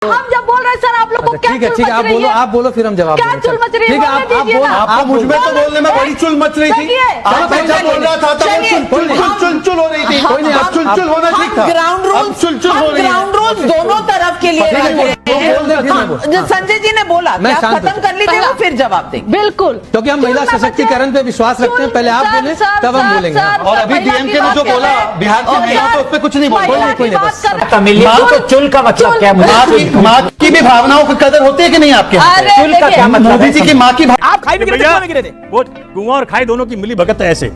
हम जब बोल रहे हैं सर आप लोग को क्या ठीक है आप बोलो फिर हम जवाब क्या चुल मच रही है? ठीक है आप मुझ में तो बोलने में बड़ी चुल मच रही थी। आप जब बोल रहा था तब चुल हो रही थी। कोई नहीं, अब चुल होना ठीक था। ग्राउंड रूल्स चुल हो रही है। ग्राउंड रूल्स दोनों तरफ के लिए रखे हैं। जो संजय जी ने बोला कि आप खत्म कर लीजिए वो फिर जवाब देंगे। बिल्कुल, क्योंकि हम महिला सशक्तिकरण पे विश्वास रखते हैं। पहले आप बोले तब हम बोलेंगे। और अभी डीएमके ने जो बोला बिहार की महिलाओं पे उस पर कुछ नहीं बोला। कोई नहीं बस तो चुल का मतलब क्या है? माँ की भी भावनाओं की कदर होती है कि नहीं आपके यहाँ? चुल का क्या मतलब मोदी जी की माँ की आप खाई में गिरे थे, कुआं में गिरे थे? वो कुआं और खाई दोनों की मिली भगत है ऐसे।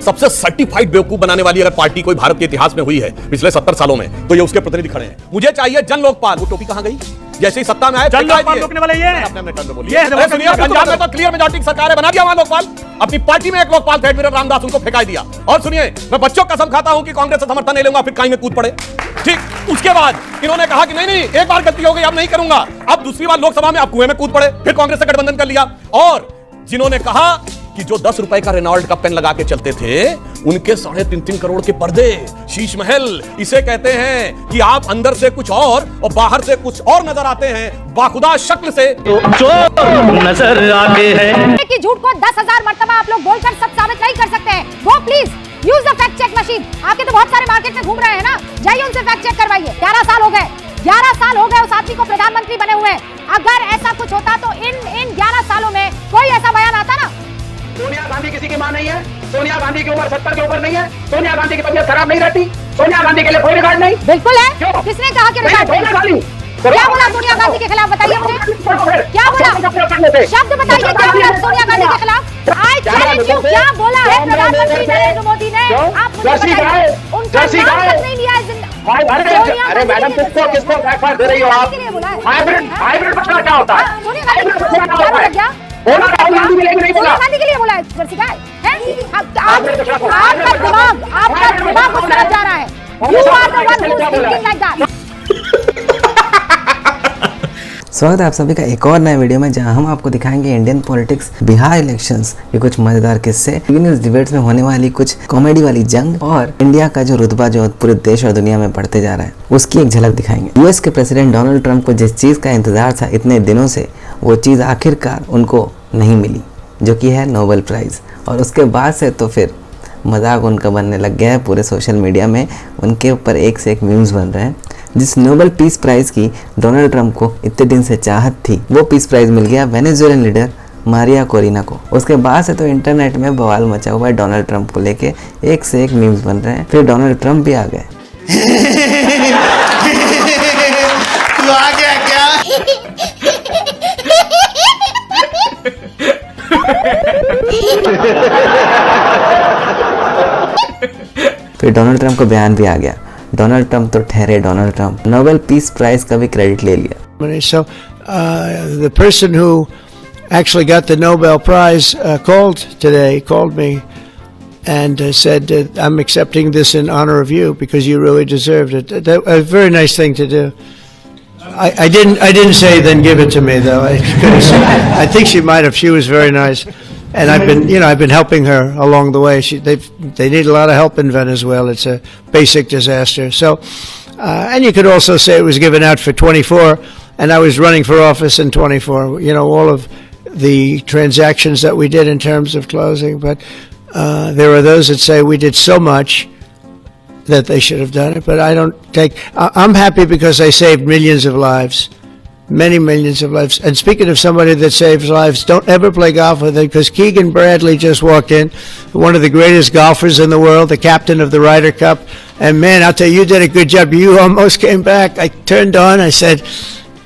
सबसे सर्टिफाइड बेवकूफ बनाने वाली अगर पार्टी कोई भारत के इतिहास में हुई है पिछले 70 सालों में तो ये उसके प्रतिनिधि खड़े हैं। मुझे चाहिए जन लोकपाल। वो टोपी कहां गई? जैसे ही सत्ता में आए जन लोकपाल रोकने वाले ये हैं। अपने टर्न में बोलिए। ये है, अरे सुनिए, पंजाब में तो क्लियर मेजॉरिटी सरकार है, बना दिया वहां लोकपाल। अपनी पार्टी में एक लोकपाल थे एडमिरल रामदास, उनको फेंका दिया। और सुनिए, मैं बच्चों का कसम खाता हूं कि कांग्रेस से समर्थन नहीं लूंगा, फिर कहीं में कूद पड़े। ठीक उसके बाद इन्होंने कहा कि नहीं एक बार गलती हो गई अब नहीं करूंगा। अब दूसरी बार लोकसभा में आप कुएं में कूद पड़े, फिर कांग्रेस से गठबंधन कर लिया। और जिन्होंने कहा कि जो 10 रुपए का रेनॉल्ट का पेन लगा के चलते थे उनके 3.5 करोड़ के पर्दे, शीश महल, इसे कहते हैं कि आप अंदर से कुछ और बाहर से कुछ और नजर आते हैं, बाखुदा शक्ल से चोर नजर आते हैं। कि झूठ को 10,000 मर्तबा आप लोग बोलकर सब साबित नहीं कर सकते हैं। वो please use the fact check machine. आपके तो बहुत सारे मार्केट में घूम रहे हैं ना, जाइए उनसे फैक्ट चेक करवाइए। 11 साल हो गए, 11 साल हो गए उस आदमी को प्रधानमंत्री बने हुए। अगर ऐसा कुछ होता तो इन 11 सालों में कोई ऐसा बयान आता ना। सोनिया गांधी किसी की मां नहीं है। सोनिया गांधी की उम्र 70 के ऊपर नहीं है। सोनिया गांधी की तबीयत खराब नहीं रहती। सोनिया गांधी के लिए कोई रिकॉर्ड नहीं। बिल्कुल है। क्यों? किसने कहा कि रिकॉर्ड नहीं? क्या बोला सोनिया गांधी के खिलाफ? बताइए मुझे, क्या बोला? शब्द बताइए, क्या बोला सोनिया गांधी के खिलाफ? आई चैलेंज यू, क्या बोला है प्रधानमंत्री नरेंद्र मोदी ने? आप मुझे बताइए, उनका नाम तक नहीं लिया है। अरे मैडम किसको बैकफायर दे रही हो आप? हाइब्रिड बचना क्या होता है? सोनिया गांधी क्या बोला? क्या राहुल गांधी के लिए नहीं बोला। सोनिया गांधी के लिए बोला है वर्षिका है? आपका दिमाग उस तरफ जा रहा है। You are the one who is thinking like that. स्वागत है आप सभी का एक और नए वीडियो में, जहां हम आपको दिखाएंगे इंडियन पॉलिटिक्स बिहार इलेक्शंस के कुछ मजेदार किस्से, न्यूज़ डिबेट्स में होने वाली कुछ कॉमेडी वाली जंग और इंडिया का जो रुतबा जो पूरे देश और दुनिया में बढ़ते जा रहा है उसकी एक झलक दिखाएंगे। यूएस के प्रेसिडेंट डोनाल्ड ट्रंप को जिस चीज़ का इंतजार था इतने दिनों से, वो चीज़ आखिरकार उनको नहीं मिली, जो कि है नोबेल प्राइज़। और उसके बाद से तो फिर मजाक उनका बनने लग गया है। पूरे सोशल मीडिया में उनके ऊपर एक से एक मीम्स बन रहे हैं। जिस नोबेल पीस प्राइज़ की डोनाल्ड ट्रंप को इतने दिन से चाहत थी, वो पीस प्राइज़ मिल गया वेनेजुएलन लीडर मारिया कोरिना को। उसके बाद से तो इंटरनेट में बवाल मचा हुआ है डोनाल्ड ट्रंप को लेके, एक से एक मीम्स बन रहे हैं। फिर डोनाल्ड ट्रंप भी आ गए। तू आ गया क्या? फिर डोनाल्ड ट्रंप को बयान भी आ गया। डोनाल्ड ट्रंप तो ठहरे Donald Trump, Nobel peace prize का भी क्रेडिट ले लिया। So the person who actually got the Nobel Prize called me and said I'm accepting this in honor of you because you really deserved it. That a very nice thing to do. I didn't say then give it to me though. I think she might have. She was very nice. And I've been helping her along the way. They need a lot of help in Venezuela. It's a basic disaster. So, and you could also say it was given out for 24, and I was running for office in 24. You know, all of the transactions that we did in terms of closing. But there are those that say we did so much that they should have done it. But I don't take. I'm happy because I saved millions of lives. Many millions of lives. And speaking of somebody that saves lives, don't ever play golf with it, because Keegan Bradley just walked in, one of the greatest golfers in the world, the captain of the Ryder Cup. And man, I'll tell you, you did a good job. You almost came back. I turned on, I said,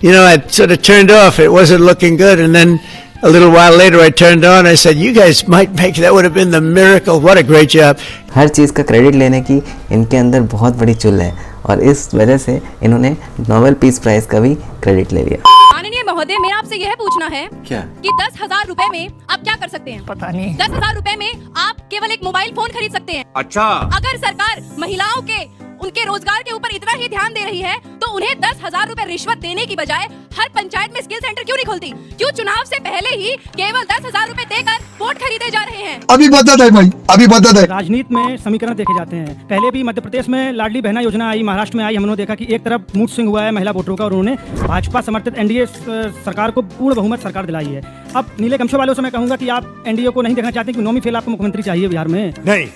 I sort of turned off. It wasn't looking good. And then a little while later I turned on, I said, you guys might make, that would have been the miracle. What a great job. हर चीज़ का credit लेने की इनके अंदर बहुत बड़ी चुल है, और इस वजह से इन्होंने नोबेल पीस प्राइज का भी क्रेडिट ले लिया। माननीय महोदय, मेरा आपसे यह पूछना है क्या कि 10,000 रुपए में आप क्या कर सकते हैं? पता नहीं। 10,000 रुपए में आप केवल एक मोबाइल फोन खरीद सकते हैं। अच्छा, अगर सरकार महिलाओं के उनके रोजगार के ऊपर इतना ही ध्यान दे रही है तो उन्हें 10,000 रुपए रिश्वत देने की बजाय हर पंचायत में स्किल सेंटर क्यों नहीं खोलती? क्यों चुनाव से पहले ही केवल 10,000 रुपए देकर वोट खरीदे जा रहे हैं? अभी बदत है भाई, अभी बदत है। राजनीति में समीकरण देखे जाते हैं। पहले भी मध्य प्रदेश में लाडली बहना योजना आई, महाराष्ट्र में आई, हमने देखा कि एक तरफ मूड स्विंग हुआ है महिला वोटरों का और उन्होंने भाजपा समर्थित एनडीए सरकार को पूर्ण बहुमत सरकार दिलाई है। अब नीले गमछों वालों से मैं कहूंगा कि आप एनडीए को नहीं देखना चाहते कि नौमी फेल आपको मुख्यमंत्री चाहिए बिहार में? नहीं।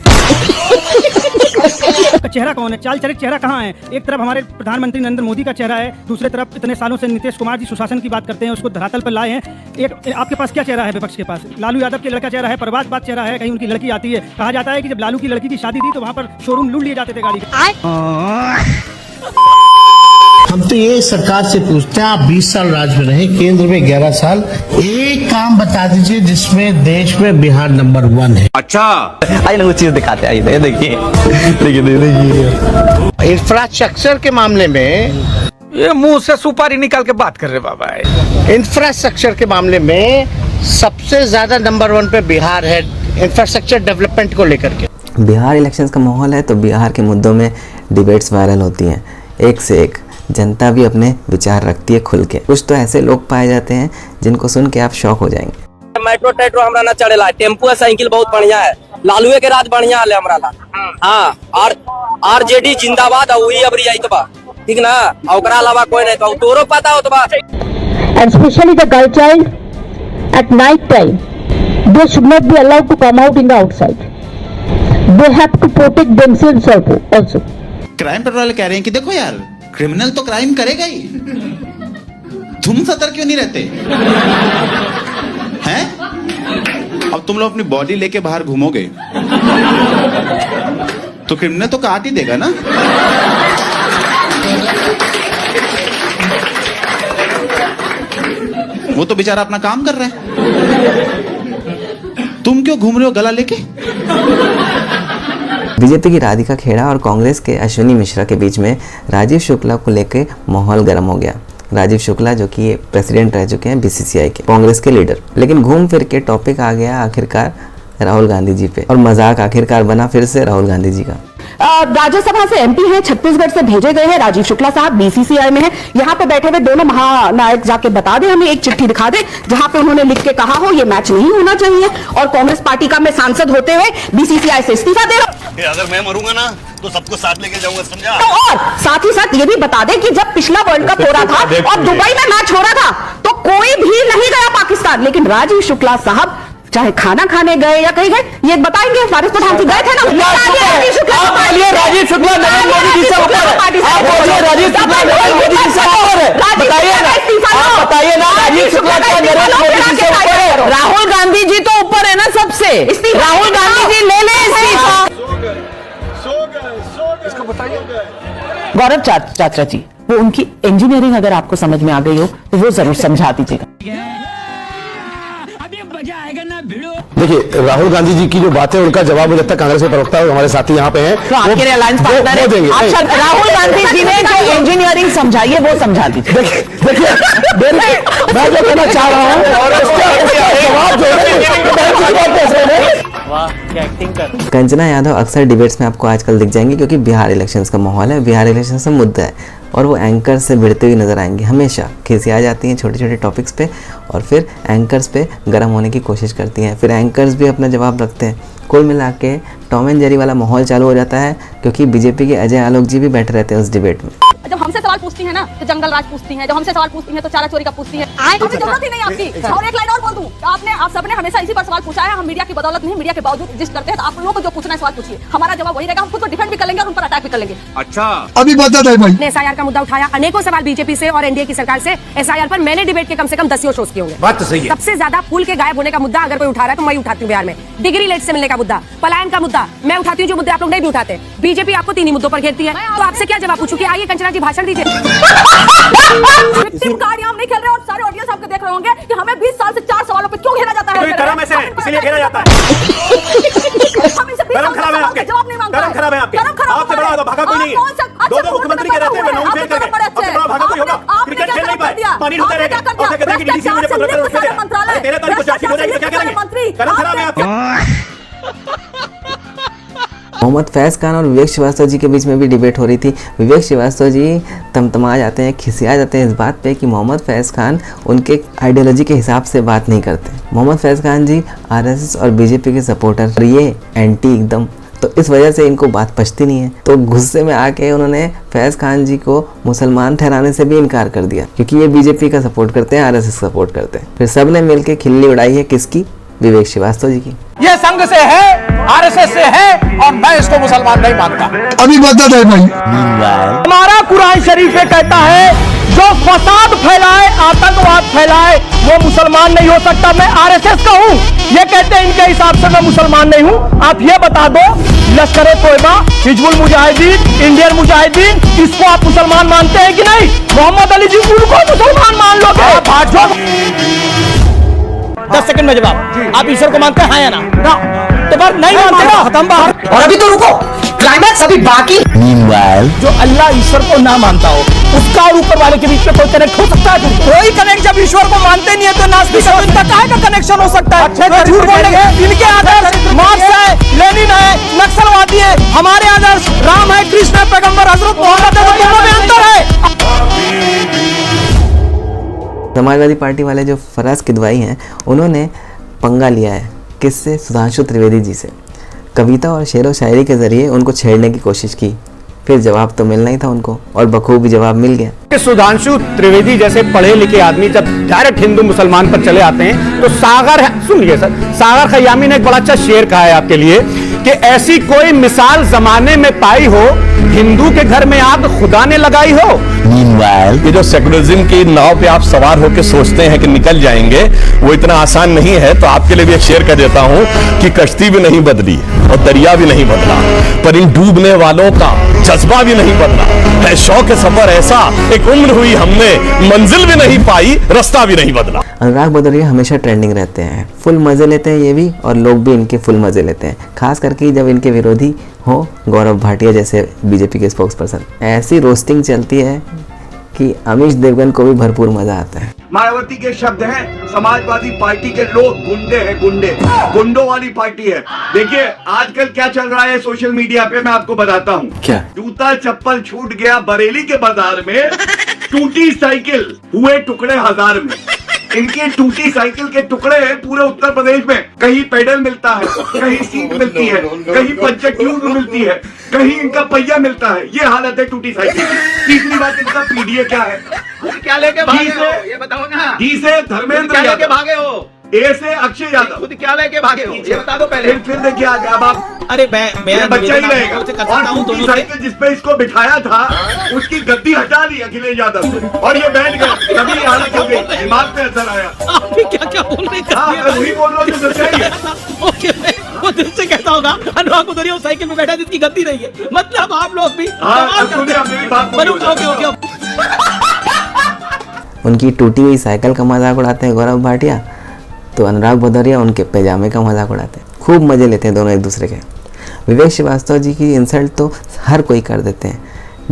चेहरा कौन है? चाल चरित्र चेहरा कहाँ है? एक तरफ हमारे प्रधानमंत्री नरेंद्र मोदी का चेहरा है, दूसरे तरफ इतने सालों से नीतीश कुमार जी सुशासन की बात करते हैं, उसको धरातल पर लाए हैं। एक आपके पास क्या चेहरा है? विपक्ष के पास लालू यादव के लड़का चेहरा है, प्रवासवाद चेहरा है, कहीं उनकी लड़की आती है। कहा जाता है कि जब लालू की लड़की की शादी थी तो वहाँ पर शोरूम लूट लिए जाते थे गाड़ी के। हम तो ये सरकार से पूछते हैं, आप 20 साल राज में रहे, केंद्र में 11 साल, एक काम बता दीजिए जिसमें देश में बिहार नंबर 1 है। अच्छा, आइए ना वो चीज दिखाते हैं। आइए देखिए देखिए इंफ्रास्ट्रक्चर के मामले में ये मुंह से सुपारी निकाल के बात कर रहे बाबा। इंफ्रास्ट्रक्चर के मामले में सबसे ज्यादा नंबर 1 पे बिहार है, इंफ्रास्ट्रक्चर डेवलपमेंट को लेकर के। बिहार इलेक्शंस का माहौल है तो बिहार के मुद्दों में डिबेट्स वायरल होती हैं, एक से एक। जनता भी अपने विचार रखती है खुल के। कुछ तो ऐसे लोग पाए जाते हैं जिनको सुन के आप शॉक हो जाएंगे। मेट्रो टेट्रो हमरा ना चढ़ेला, टेम्पो साइकिल बहुत बढ़िया है, लालूए के राज बढ़िया है हमरा ला। हाँ, और आरजेडी जिंदाबाद है, वही अब रियाई तो बा, ठीक ना? ओकरा अलावा कोई नहीं तो तोरो पता हो तो बा। And especially the girl child at night time, they should not be allowed to come out in the outside. They have to protect themselves also. Crime petrol वाले कह रहे हैं कि देखो यार, क्रिमिनल तो क्राइम करेगा ही, तुम सतर्क क्यों नहीं रहते हैं? अब तुम लोग अपनी बॉडी लेके बाहर घूमोगे तो क्रिमिनल तो काट ही देगा ना। वो तो बेचारा अपना काम कर रहा है, तुम क्यों घूम रहे हो गला लेके? बीजेपी की राधिका खेड़ा और कांग्रेस के अश्विनी मिश्रा के बीच में राजीव शुक्ला को लेकर माहौल गर्म हो गया। राजीव शुक्ला जो कि प्रेसिडेंट रह चुके हैं बीसीसीआई के, कांग्रेस के लीडर। लेकिन घूम फिर के टॉपिक आ गया आखिरकार राहुल गांधी जी पे, और मजाक आखिरकार बना फिर से राहुल गांधी जी का। राज्यसभा से एमपी हैं, छत्तीसगढ़ से भेजे गए हैं। राजीव शुक्ला साहब बीसीसीआई में हैं। यहाँ पे बैठे हुए दोनों महानायक जाके बता दें, हमें एक चिट्ठी दिखा दे जहां पे उन्होंने लिख के कहा हो ये मैच नहीं होना चाहिए, और कांग्रेस पार्टी का मैं सांसद होते हुए बीसीसीआई से इस्तीफा दे रहा हूं। अगर मैं मरूंगा ना तो सबको साथ लेके जाऊंगा, समझा? तो और साथ ही साथ ये भी बता दें कि जब पिछला वर्ल्ड कप हो रहा था और दुबई में मैच हो रहा था तो कोई भी नहीं गया पाकिस्तान, लेकिन राजीव शुक्ला साहब चाहे खाना खाने गए या कहीं गए, ये बताएंगे। फारिस पठान जी गए थे ना, राजीव शुक्ला राजीव शुक्ला नरेंद्र मोदी जी से ऊपर है। राजीव शुक्ला नरेंद्र मोदी जी से ऊपर है, बताइए ना, बताइए ना, राजीव शुक्ला नरेंद्र मोदी जी से ऊपर है। राहुल गांधी जी तो ऊपर है ना सबसे, राहुल गांधी जी ले ले इस्तीफा। गौरव चाचा जी, वो उनकी इंजीनियरिंग अगर आपको समझ में आ गई हो तो वो जरूर समझा दीजिएगा। देखिए, राहुल गांधी जी की जो बात है उनका जवाब जब तक कांग्रेस के प्रवक्ता हमारे साथी यहाँ पे हैं तो आपके अलायंस पार्टनर है। अच्छा, राहुल गांधी जी ने जो इंजीनियरिंग समझाई है वो समझा दीजिए। देखिए मैं जो कहना चाह रहा हूँ कंचना यादव अक्सर डिबेट्स में आपको आजकल दिख जाएंगे, क्योंकि बिहार इलेक्शंस का माहौल है, बिहार इलेक्शंस का मुद्दा है, और वो एंकर से भिड़ते हुए नजर आएंगे। हमेशा खिसिया जाती हैं छोटे छोटे टॉपिक्स पे और फिर एंकर्स पे गर्म होने की कोशिश करती हैं, फिर एंकर्स भी अपना जवाब रखते हैं। कुल मिला के टॉम एंड जेरी वाला माहौल चालू हो जाता है, क्योंकि बीजेपी के अजय आलोक जी भी बैठे रहते हैं उस डिबेट में। जब हमसे सवाल पूछती है ना तो जंगल राज पूछती है, जब हमसे सवाल पूछती है तो चारा चोरी का पूछती है। हमें जरूरत ही नहीं आपकी। और एक लाइन और बोल दूं, आप सबने हमेशा इसी पर सवाल पूछा है, हम मीडिया की बदौलत नहीं, मीडिया के बावजूद एग्जिस्ट करते हैं। तो आप लोगों को जो पूछना है सवाल पूछिए, हमारा जवाब वही रहेगा, हम खुद को डिफेंड भी कर लेंगे और उन पर अटैक भी कर लेंगे। अच्छा, अभी बदत है भाई। एसआईआर का मुद्दा उठाया, अनेकों सवाल बीजेपी से और एनडीए की सरकार से एसआईआर पर मैंने डिबेट के कम से कम 10 शोज किए होंगे। बात तो सही है। सबसे ज्यादा फूल के गायब होने का मुद्दा अगर कोई उठा रहा है तो मैं उठाती हूँ बिहार में। डिग्री लेट से मिलने का मुद्दा, पलायन का मुद्दा मैं उठाती हूँ, जो मुद्दे आप लोग नहीं भी उठाते। बीजेपी आपको 3 ही मुद्दों पर घेरती है, तो आपसे क्या जवाब पूछूं कि आइए कंचना जी भाषण दीजिए। विक्टिम कार्ड हम नहीं खेल रहे, और सारे ऑडियंस आपके देख रहे होंगे कि हमें 20 साल से 4 सवालों पे क्यों घेरा जाता है। गरम ऐसे है, इसीलिए घेरा जाता है। हम इनसे 20 गरम खराब है आपके, जवाब नहीं मांगते। गरम खराब है आपके, आपसे बड़ा भागा कोई नहीं है। दो मुख्यमंत्री के रहते हैं, नौ फेल करके, आपसे बड़ा भागा कोई होगा? क्रिकेट खेल नहीं पाए, पानी ढूंढते रहेंगे, आपसे कहते हैं कि डीडीसी मुझे 15 करोड़ दे, 13 तारीख को चार्जशीट हो जाएगी तो क्या करेंगे? गरम खराब है आपके। मोहम्मद फैज़ खान और विवेक श्रीवास्तव जी के बीच में भी डिबेट हो रही थी। विवेक श्रीवास्तव जी तमतमा जाते हैं, खिसिया जाते हैं इस बात पे कि मोहम्मद फैज़ खान उनके आइडियोलॉजी के हिसाब से बात नहीं करते। मोहम्मद फैज़ खान जी आरएसएस और बीजेपी के सपोर्टर, और ये एंटी एकदम, तो इस वजह से इनको बात पचती नहीं है। तो गुस्से में आके उन्होंने फैज़ खान जी को मुसलमान ठहराने से भी इनकार कर दिया, क्योंकि ये बीजेपी का सपोर्ट करते हैं, आरएसएस सपोर्ट करते हैं। फिर सब ने मिलकर खिल्ली उड़ाई है किसकी? विवेक श्रीवास्तव जी की। ये संघ से है, आरएसएस से है, और मैं इसको मुसलमान नहीं मानता। अभी बता दे भाई। हमारा कुरान शरीफ में कहता है जो फसाद फैलाए, आतंकवाद फैलाए, वो मुसलमान नहीं हो सकता। मैं आरएसएस का हूँ, ये कहते हैं, इनके हिसाब से मैं मुसलमान नहीं हूँ। आप ये बता दो, लश्कर ए तोयबा, हिजबुल मुजाहिदीन, इंडियन मुजाहिदीन, इसको आप मुसलमान मानते हैं कि नहीं? मोहम्मद अली जी उनको मुसलमान मान लोगे? 10 सेकंड में जवाब। आप ईश्वर को मानते हैं, हाँ या ना? तो बार नहीं मानते ना, खत्म बात। और अभी तो रुको, क्लाइमैक्स अभी बाकी। जो अल्लाह ईश्वर को ना मानता हो, उसका और ऊपर वाले के बीच में कोई कनेक्ट हो सकता है? कोई कनेक्ट जब ईश्वर को मानते नहीं है तो नास्तिक है, इनका काहे का कनेक्शन हो सकता है? झूठ बोलेंगे। इनके आदर्श मार्क्स है, लेनिन है, नक्सलवादी है, हमारे आदर्श राम है, कृष्ण है, पैगंबर हजरत मोहम्मद है, दोनों में अंतर है। समाजवादी पार्टी वाले जो फराज किदवाई हैं, उन्होंने पंगा लिया है किससे? सुधांशु त्रिवेदी जी से। कविता और शेर व शायरी के जरिए उनको छेड़ने की कोशिश की, फिर जवाब तो मिलना ही था उनको, और बखूबी जवाब मिल गया। सुधांशु त्रिवेदी जैसे पढ़े लिखे आदमी जब डायरेक्ट हिंदू मुसलमान पर चले आते हैं तो सुनिए सर, सागर खयामी ने एक बड़ा अच्छा शेर कहा है आपके लिए कि ऐसी कोई मिसाल जमाने में पाई हो, हिंदू के घर में आग खुदा ने लगाई हो। ये जो सेकुलरिज्म की नाव पे आप सवार होकर सोचते हैं कि निकल जाएंगे, वो इतना आसान नहीं है। तो आपके लिए भी एक शेर कह देता हूं कि कश्ती भी नहीं बदली और दरिया भी नहीं बदला, पर इन डूबने वालों का जज्बा भी नहीं बदला है। शौक सफर ऐसा, एक उम्र हुई हमने, मंजिल भी नहीं पाई, रास्ता भी नहीं बदला। अनुराग भदौरिया हमेशा ट्रेंडिंग रहते हैं, फुल मजे लेते हैं ये भी, और लोग भी इनके फुल मजे लेते हैं, खास करके जब इनके विरोधी हो गौरव भाटिया जैसे बीजेपी के स्पोक्स पर्सन। ऐसी रोस्टिंग चलती है कि अमीश देवगन को भी भरपूर मजा आता है। मायावती के शब्द हैं, समाजवादी पार्टी के लोग गुंडे हैं, गुंडे, गुंडों वाली पार्टी है। देखिए आजकल क्या चल रहा है सोशल मीडिया पे, मैं आपको बताता हूँ। क्या? जूता चप्पल छूट गया बरेली के बाजार में, टूटी साइकिल हुए टुकड़े हजार में। इनकी टूटी साइकिल के टुकड़े पूरे उत्तर प्रदेश में, कहीं पेडल मिलता है, कहीं सीट मिलती है, कहीं पंचर ट्यूब मिलती है, कहीं इनका पहिया मिलता है। ये हालत है टूटी साइकिल। तीसरी बात, इनका पीडीए क्या है? क्या लेके भागे हो? ये बताओ ना। डी से धर्मेंद्र क्या लेके भागे हो? ए से अक्षय यादव। खुद क्या लेके भागे हो ये बता दो पहले। फिर देखिए आगे, अब आप अरे मैं बच्चा ही रहेगा। और टूटी साइकिल जिसपे इसको बिठाया था, उसकी गद्दी हटा दी अखिलेश यादव से, और ये बैठ गए। तभी हालत हो गई, दिमाग पे असर आया। क्या क्या बोल रहे हैं? हाँ, मैं वही बोल रहा हूँ जो सच्चाई है। ओके, वो दिल से कहता होगा अनुराग भदौरिया साइकिल में बैठा जिसकी गद्दी नहीं है, मतलब आप लोग भी उनकी टूटी हुई साइकिल का मजाक उड़ाते हैं गौरव भाटिया, तो अनुराग भदौरिया उनके पैजामे का मजाक उड़ाते हैं। खूब मजे लेते हैं दोनों एक दूसरे के। विवेक श्रीवास्तव जी की इंसल्ट तो हर कोई कर देते हैं,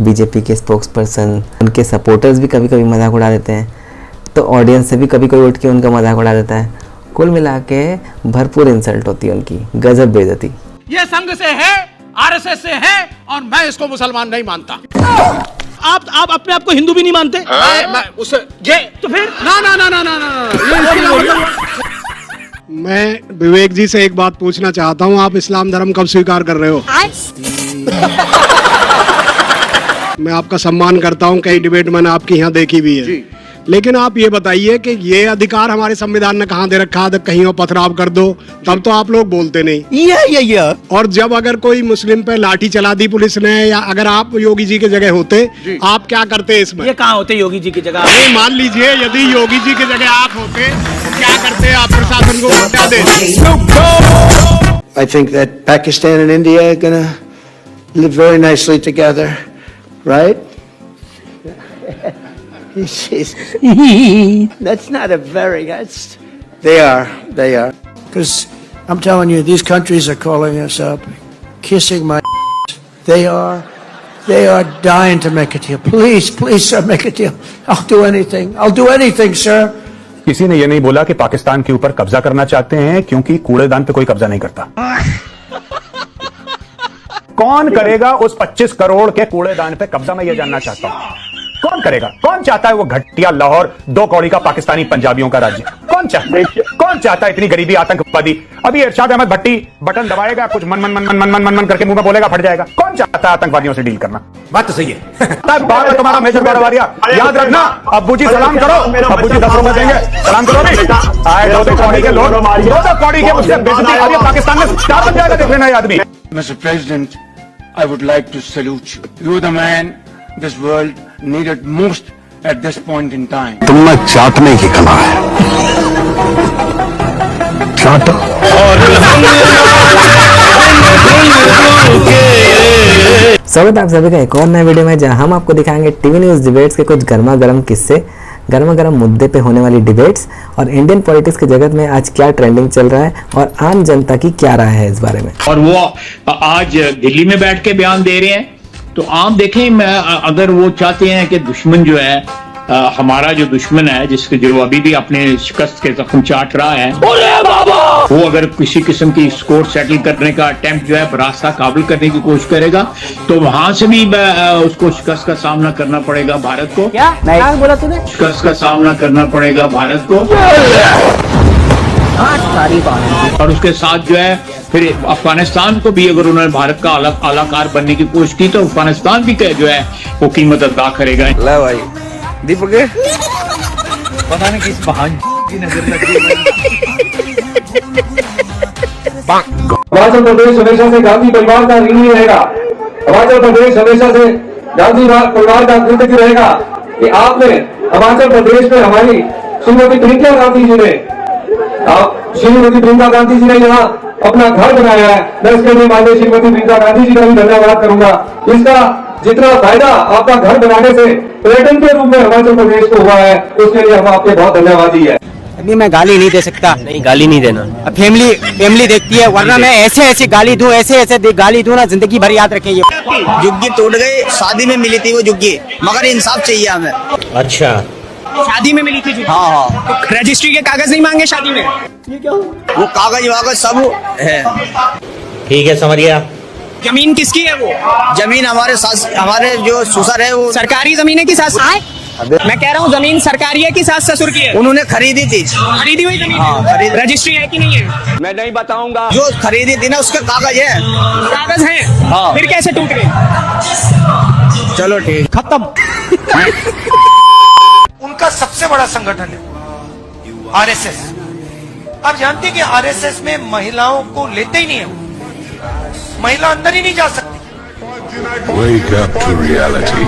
बीजेपी के स्पोक्स पर्सन, उनके सपोर्टर्स भी कभी कभी मजाक उड़ा देते हैं, तो ऑडियंस से भी कभी कोई उठ के उनका मजाक उड़ा देता है। कुल मिला के भरपूर इंसल्ट होती है उनकी, गजब बेइज्जती। ये संघ से है, आरएसएस से है, और मैं इसको मुसलमान नहीं मानता। आप अपने आप को हिंदू भी नहीं मानते? ये तो फिर मैं विवेक जी से एक बात पूछना चाहता हूँ, आप इस्लाम धर्म कब स्वीकार कर रहे हो? मैं आपका सम्मान करता हूँ, कई डिबेट मैंने आपकी यहाँ देखी भी है, लेकिन आप ये बताइए कि ये अधिकार हमारे संविधान ने कहाँ दे रखा है? कहीं और पथराव कर दो, तब तो आप लोग बोलते नहीं। और जब अगर कोई मुस्लिम पे लाठी चला दी पुलिस ने, या अगर आप योगी जी की जगह होते, आप क्या करते इसमें? ये कहाँ होते योगी जी की जगह? नहीं, मान लीजिए यदि योगी जी की जगह आप होते तो क्या करते? आप प्रशासन को बता देते। I think that Pakistan and India are gonna live very nicely together, right? That's not a very. They are. Because I'm telling you, these countries are calling us up, kissing my. They are dying to make a deal. Please, sir, make a deal. I'll do anything, sir. किसी ने ये नहीं बोला कि पाकिस्तान के ऊपर कब्जा करना चाहते हैं, क्योंकि कूड़ेदान पे कोई कब्जा नहीं करता। कौन करेगा उस 25 करोड़ के कूड़ेदान पे कब्जा? मैं ये जानना चाहता हूं, कौन करेगा? कौन चाहता है वो घटिया लाहौर 2 कौड़ी का पाकिस्तानी पंजाबियों का राज्य? कौन चाहता है? कौन चाहता है इतनी गरीबी, आतंकवादी? अभी इरशाद अहमद भट्टी बटन दबाएगा, कुछ मन मन मन मन मन मन मन मन करके मुंह में बोलेगा, फट जाएगा। कौन चाहता है आतंकवादियों से डील करना? बात तो सही है। तब बात है तुम्हारा मेजर बारवारिया, याद रखना। अब्बू जी सलाम करो, अब्बू जी 10 रुपए देंगे, सलाम करो। नहीं आए 2 कौड़ी के लोग, 2 कौड़ी के मुझसे बेइज्जती आ रही है, पाकिस्तान में क्या बन जाएगा देख लेना ये आदमी। Mr. President, I would like to salute you. You're the man this world needed most at this point in time. तुमने चाटने की कला है, चाटो। स्वागत है आप सभी का एक और नए वीडियो में, जहां हम आपको दिखाएंगे टीवी न्यूज़ डिबेट्स के कुछ गर्मा गर्म किस्से, गर्मा गर्म मुद्दे पे होने वाली डिबेट्स और इंडियन पॉलिटिक्स के जगत में आज क्या ट्रेंडिंग चल रहा है और आम जनता की क्या राय है इस बारे में। और वो आज दिल्ली में बैठ के बयान दे रहे हैं, तो आप देखें, अगर वो चाहते हैं कि दुश्मन जो है, हमारा जो दुश्मन है, जिसके जो अभी भी अपने शिकस्त के जख्म चाट रहा है, वो अगर किसी किस्म की स्कोर सेटल करने का अटेम्प्ट जो है रास्ता काबिल करने की कोशिश करेगा, तो वहां से भी उसको शिकस्त का सामना करना पड़ेगा भारत को। क्या बोला तूने? शिकस्त का सामना करना पड़ेगा भारत को। और उसके साथ जो है फिर अफगानिस्तान को भी, अगर उन्होंने भारत का आलाकार बनने की कोशिश की, तो अफगानिस्तान भी जो है वो कीमत अदा करेगा। ला भाई दीपक पता नहीं किस बहान की नजर लग रही है। हिमाचल प्रदेश हमेशा से गांधी परिवार का ऋणी रहेगा। हिमाचल प्रदेश हमेशा से गांधी परिवार का कृतज्ञ रहेगा कि आपने हिमाचल प्रदेश में हमारी श्रीमती प्रियंका गांधी जी ने, श्रीमती प्रियंका गांधी जी ने यहाँ अपना घर बनाया है। मैं इसके लिए माननीय श्रीमती प्रियंका गांधी जी का भी धन्यवाद करूंगा। इसका जितना फायदा आपका घर बनाने से पर्यटन के रूप में हिमाचल प्रदेश को हुआ है, उसके लिए हम आपके बहुत धन्यवादी है। अभी मैं गाली नहीं दे सकता। नहीं, गाली नहीं देना। फैमिली देखती है, वरना मैं ऐसे गाली दूं, ऐसे गाली दूं ना, जिंदगी भर याद रखें। ये जुग्गी टूट गई, शादी में मिली थी वो जुग्गी, मगर इंसाफ चाहिए हमें। अच्छा, शादी में मिली थी? हाँ। रजिस्ट्री के कागज नहीं मांगे शादी में? ये क्या? वो कागज वागज सब है। ठीक है, समझ गया। जमीन किसकी है वो? जमीन हमारे जो ससुर है वो। सरकारी जमीन है कि सास? मैं कह रहा हूँ जमीन सरकारी है कि सास ससुर की है? उन्होंने खरीदी थी। खरीदी हुई जमीन? हाँ, रजिस्ट्री है कि नहीं है? मैं नहीं बताऊंगा। जो खरीदी थी ना उसके कागज है। कागज है? हाँ। फिर कैसे टूट गए? चलो ठीक, खत्म। उनका सबसे बड़ा संगठन है आरएसएस। आप जानते हैं कि आरएसएस में महिलाओं को लेते ही नहीं है, महिला अंदर ही नहीं जा सकती। Wake up to reality.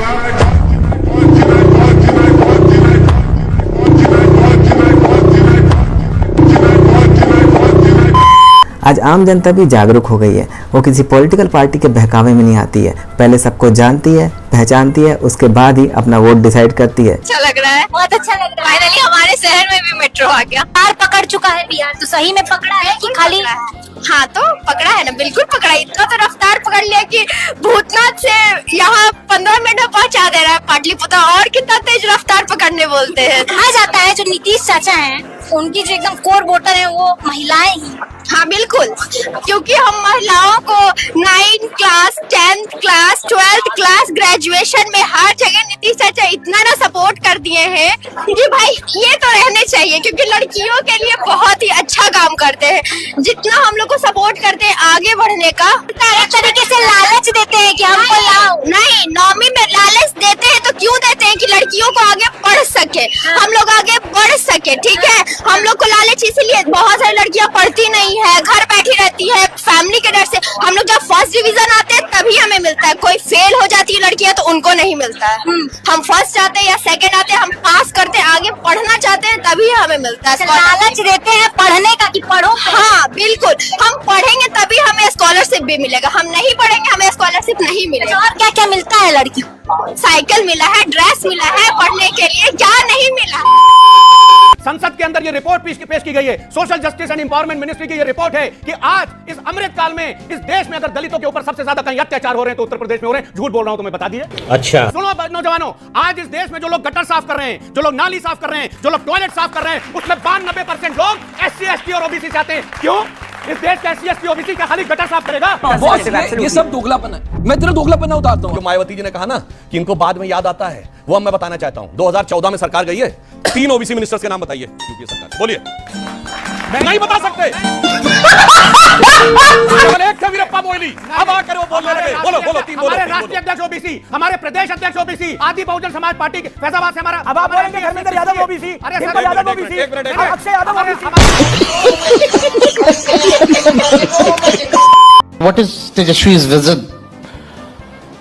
आज आम जनता भी जागरूक हो गई है। वो किसी पॉलिटिकल पार्टी के बहकावे में नहीं आती है, पहले सबको जानती है, पहचानती है, उसके बाद ही अपना वोट डिसाइड करती है। अच्छा लग रहा है, बहुत अच्छा लग रहा है। फाइनली हमारे शहर में भी मेट्रो आ गया। बिहार पकड़ चुका है बिहार। तो सही में पकड़ा है कि खाली? हाँ तो पकड़ा है ना, बिल्कुल पकड़ा। इतना तो रफ्तार पकड़ लिया कि भूतनाथ से यहाँ 15 मिनट में पहुँचा दे रहा है पाटलिपुत्र। और कितना तेज रफ्तार पकड़ने बोलते हैं। कहा जाता है जो नीतीश चाचा हैं, उनकी जो एकदम कोर वोटर है वो महिलाएं ही। हाँ बिल्कुल, क्योंकि हम महिलाओं को 9th class, 10th class, 12th class, graduation में हर जगह नीतीश चाचा इतना ना सपोर्ट कर दिए हैं कि भाई ये तो रहने चाहिए, क्योंकि लड़कियों के लिए बहुत ही अच्छा काम करते हैं। जितना हम लोग को सपोर्ट करते हैं आगे बढ़ने का, एक तरीके से लालच देते हैं कि हमको लाओ। नहीं, नौवीं में लालच देते हैं तो क्यों देते हैं? कि लड़कियों को आगे बढ़ सके, हम लोग आगे बढ़ सके। ठीक है, हम लोग को लालच इसीलिए, बहुत सारी लड़कियां पढ़ती नहीं है, घर बैठी रहती है फैमिली के डर से। हम लोग जब फर्स्ट डिवीजन आते हैं तभी हमें मिलता है। कोई फेल हो जाती है लड़कियां तो उनको नहीं मिलता है। हम फर्स्ट आते हैं या सेकंड आते हैं, हम पास करते हैं, आगे पढ़ना चाहते हैं, तभी हमें मिलता है। लालच देते हैं पढ़ने का कि पढ़ो। हाँ बिल्कुल, हम पढ़ेंगे तभी हमें स्कॉलरशिप भी मिलेगा, हम नहीं पढ़ेंगे हमें स्कॉलरशिप नहीं मिलेगा। और क्या क्या मिलता है लड़की? साइकिल मिला है, ड्रेस मिला है, पढ़ने के लिए क्या नहीं मिला। संसद के अंदर ये रिपोर्ट पेश की गई है। Social justice and empowerment ministry की ये रिपोर्ट है कि आज इस अमृत काल में इस देश में अगर दलितों के ऊपर सबसे ज्यादा कहीं अत्याचार हो रहे हैं तो उत्तर प्रदेश में हो रहे हैं। झूठ बोल रहा हूं तुम्हें बता दिए। अच्छा सुनो नौजवानों, आज इस देश में जो लोग गटर साफ कर रहे हैं, जो लोग नाली साफ कर रहे हैं, जो लोग टॉयलेट साफ कर रहे हैं, उसमें 92% लोग SC ST और OBC से आते हैं। क्यों? इस देश का SC/ST OBC का खाली गटर साफ करेगा। बॉस ये सब दोगलापन है, मैं तेरा दोगलापन उतारता हूँ। जो मायावती जी ने कहा ना कि इनको बाद में याद आता है, वो मैं बताना चाहता हूँ। 2014 में सरकार गई है, 3 OBC मिनिस्टर्स के नाम बताइए यूपीए सरकार, बोलिए। नहीं बता सकते। केवल एक थे वीरप्पा मोइली, अब आकर वो बोलने लगे। बोलो बोलो, 3 बोलो। हमारे राष्ट्रीय अध्यक्ष OBC, हमारे प्रदेश अध्यक्ष OBC, आदि बहुजन समाज पार्टी के फैजाबाद से हमारा, अब आप बोलेंगे धर्मेंद्र यादव OBC, अरे Dimple Yadav OBC, Akshay Yadav OBC। What is Tejashwi's vision?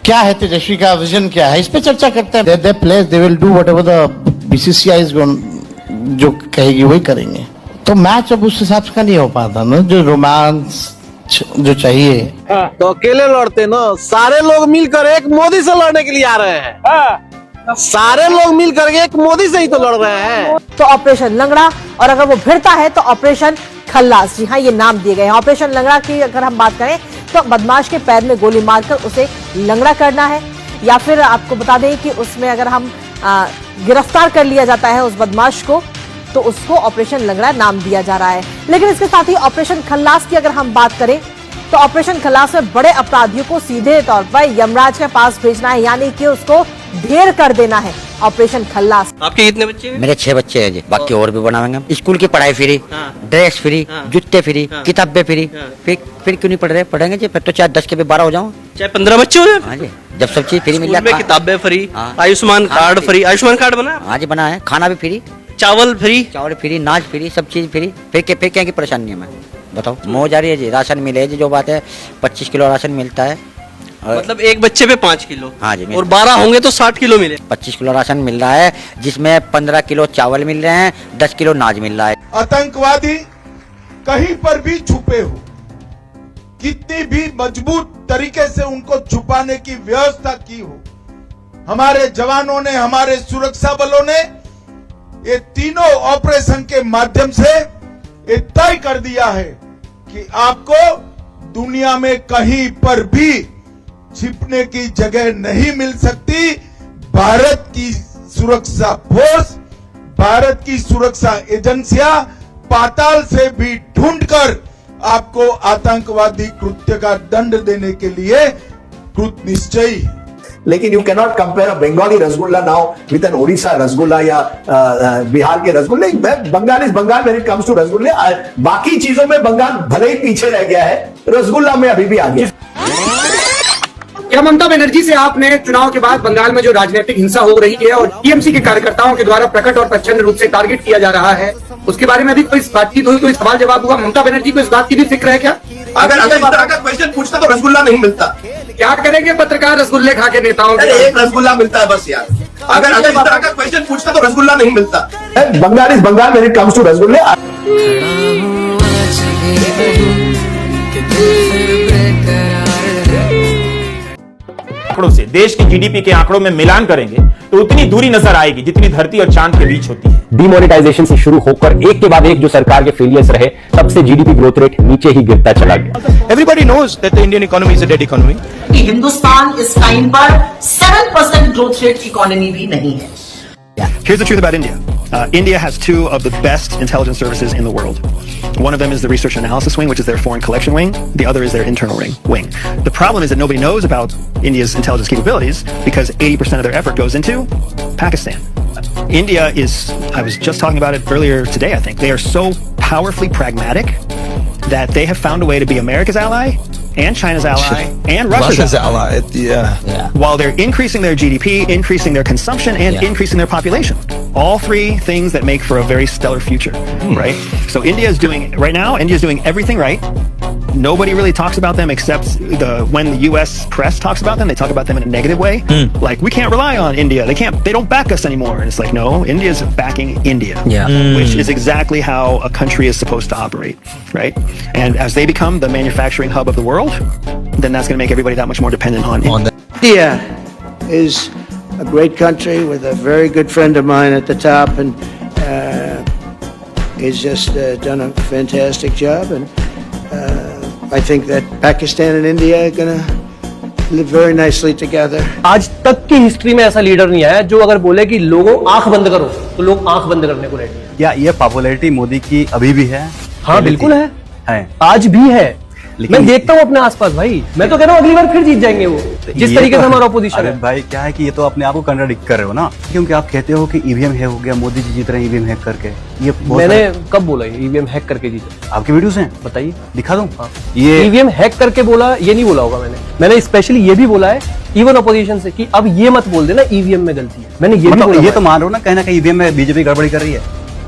क्या है तेजस्वी का विजन, क्या है, इस पे चर्चा करते हैं। Their place, they will do whatever the BCCI is going, जो कहेगी वही करेंगे। तो मैच अब उस हिसाब से नहीं हो पाता ना, जो रोमांस जो चाहिए। तो अकेले लड़ते ना, सारे लोग मिलकर एक मोदी से लड़ने के लिए आ रहे हैं। सारे लोग मिलकर एक मोदी से ही तो लड़ रहे हैं। तो ऑपरेशन लंगड़ा, और अगर वो भिड़ता है तो ऑपरेशन खल्लास। जी हाँ, ये नाम दिए गए हैं। ऑपरेशन लंगड़ा की अगर हम बात करें तो बदमाश के पैर में गोली मारकर उसे लंगड़ा करना है, या फिर आपको बता दें कि उसमें अगर हम गिरफ्तार कर लिया जाता है उस बदमाश को, तो उसको ऑपरेशन लंगड़ा नाम दिया जा रहा है। लेकिन इसके साथ ही ऑपरेशन खल्लास की अगर हम बात करें तो ऑपरेशन खल्लास में बड़े अपराधियों को सीधे तौर पर यमराज के पास भेजना है, यानी कि उसको ढेर कर देना है। ऑपरेशन खल्लास। आपके कितने बच्चे हैं? मेरे 6 बच्चे हैं जी, बाकी और भी बनाएंगे। स्कूल की पढ़ाई फ्री, ड्रेस फ्री, जूते फ्री, किताबें फ्री। फिर क्यों नहीं पढ़ रहे? पढ़ेंगे जी, फिर तो चाहे 10 के भी 12 हो जाऊँ, चाहे 15 बच्चे हो जाए। हाँ जी, जब सब चीज फ्री मिल स्कूल में जाती है। किताबें free, Ayushman card free. Ayushman card बना? हाँ जी बना है। खाना भी फ्री, चावल फ्री, नाच फ्री, सब चीज फ्री। फिर क्या की परेशानी है? मैं बताओ, मौज आ रही है जी। राशन मिले जी, जो बात है 25 किलो राशन मिलता है, मतलब एक बच्चे पे 5 किलो। हाँ जी, और 12 होंगे तो 60 किलो मिले। 25 किलो राशन मिल रहा है, जिसमें 15 किलो चावल मिल रहे हैं, 10 किलो नाज मिल रहा है। आतंकवादी कहीं पर भी छुपे हो, कितनी भी मजबूत तरीके से उनको छुपाने की व्यवस्था की हो, हमारे जवानों ने, हमारे सुरक्षा बलों ने ये तीनों ऑपरेशन के माध्यम से ये तय कर दिया है कि आपको दुनिया में कहीं पर भी छिपने की जगह नहीं मिल सकती। भारत की सुरक्षा फोर्स, भारत की सुरक्षा एजेंसियां पाताल से भी ढूंढकर आपको आतंकवादी कृत्य का दंड देने के लिए कृत निश्चयी है। लेकिन you can not compare a Bengali rasgulla now with an Odisha rasgulla या बिहार के रसगुल्ले। Bengal is Bengal when it comes to रसगुल्ले। बाकी चीजों में बंगाल भले ही पीछे रह गया है, रसगुल्ला में अभी भी आगे। क्या ममता बनर्जी से आपने चुनाव के बाद बंगाल में जो राजनीतिक हिंसा हो रही है और टीएमसी के कार्यकर्ताओं के द्वारा प्रकट और प्रच्छन्न रूप से टारगेट किया जा रहा है, उसके बारे में अभी कोई बातचीत हुई, कोई सवाल जवाब हुआ? ममता बनर्जी को इस बात की भी फिक्र है क्या? अगर इस तरह का क्वेश्चन पूछता तो रसगुल्ला नहीं मिलता। क्या करेंगे पत्रकार रसगुल्ले खा के नेताओं के? एक रसगुल्ला मिलता है बस यार। अगर इस तरह का क्वेश्चन पूछता तो रसगुल्ला नहीं मिलता। Bengal is Bengal when it comes to रसगुल्ले। आंकड़ों से देश की जीडीपी के आंकड़ों में मिलान करेंगे तो उतनी दूरी नजर आएगी जितनी धरती और चांद के बीच होती है। डिमोनेटाइजेशन से शुरू होकर एक के बाद एक जो सरकार के फेलियर्स रहे, तब से जीडीपी ग्रोथ रेट नीचे ही गिरता चला गया। Everybody knows that the Indian economy is a dead economy. Hindustan इस टाइम पर 7% ग्रोथ रेट इकोनॉमी भी नहीं है। Here's the truth about India. India has 2 of the best intelligence services in the world. One of them is the research and analysis wing, which is their foreign collection wing. The other is their internal wing. The problem is that nobody knows about India's intelligence capabilities because 80% of their effort goes into Pakistan. India is, I was just talking about it earlier today, I think, they are so powerfully pragmatic that they have found a way to be America's ally and China's ally and Russia's ally. Yeah. While they're increasing their GDP, increasing their consumption, and increasing their population. All 3 things that make for a very stellar future, right? So India is doing, right now, India is doing everything right. Nobody really talks about them except when the U.S. press talks about them, they talk about them in a negative way. Like, we can't rely on India. They don't back us anymore. And it's like, no, India's backing India. Which is exactly how a country is supposed to operate, right? And as they become the manufacturing hub of the world, then that's going to make everybody that much more dependent on India. India is a great country with a very good friend of mine at the top, and he's just done a fantastic job. And I think that Pakistan and India are going to live very nicely together. आज तक की history में ऐसा leader नहीं आया जो अगर बोले कि लोगों आंख बंद करो तो लोग आंख बंद करने को रेडी हैं। क्या ये पॉपुलैरिटी मोदी की अभी भी है? हाँ बिल्कुल है। है, आज भी है। मैं देखता हूँ अपने आसपास भाई, मैं तो कह रहा हूँ अगली बार फिर जीत जाएंगे वो, जिस तरीके से हमारा ऑपोजिशन है। भाई क्या है कि ये तो अपने आप को कंट्राडिक्ट कर रहे हो ना, क्योंकि आप कहते हो कि ईवीएम हैक हो गया, मोदी जी जीत रहे हैं ईवीएम हैक करके। ये मैंने कब बोला ईवीएम हैक करके जीते? आपके वीडियोस हैं, बताइए, दिखा दूं? ये ईवीएम हैक करके बोला, ये नहीं बोला होगा मैंने स्पेशली ये भी बोला है इवन अपोजिशन से कि अब ये मत बोल देना ईवीएम में गलती है। मैंने ये भी बोला, ये तो मान रहे हो ना कहीं ना कहीं ईवीएम में बीजेपी गड़बड़ी कर रही है।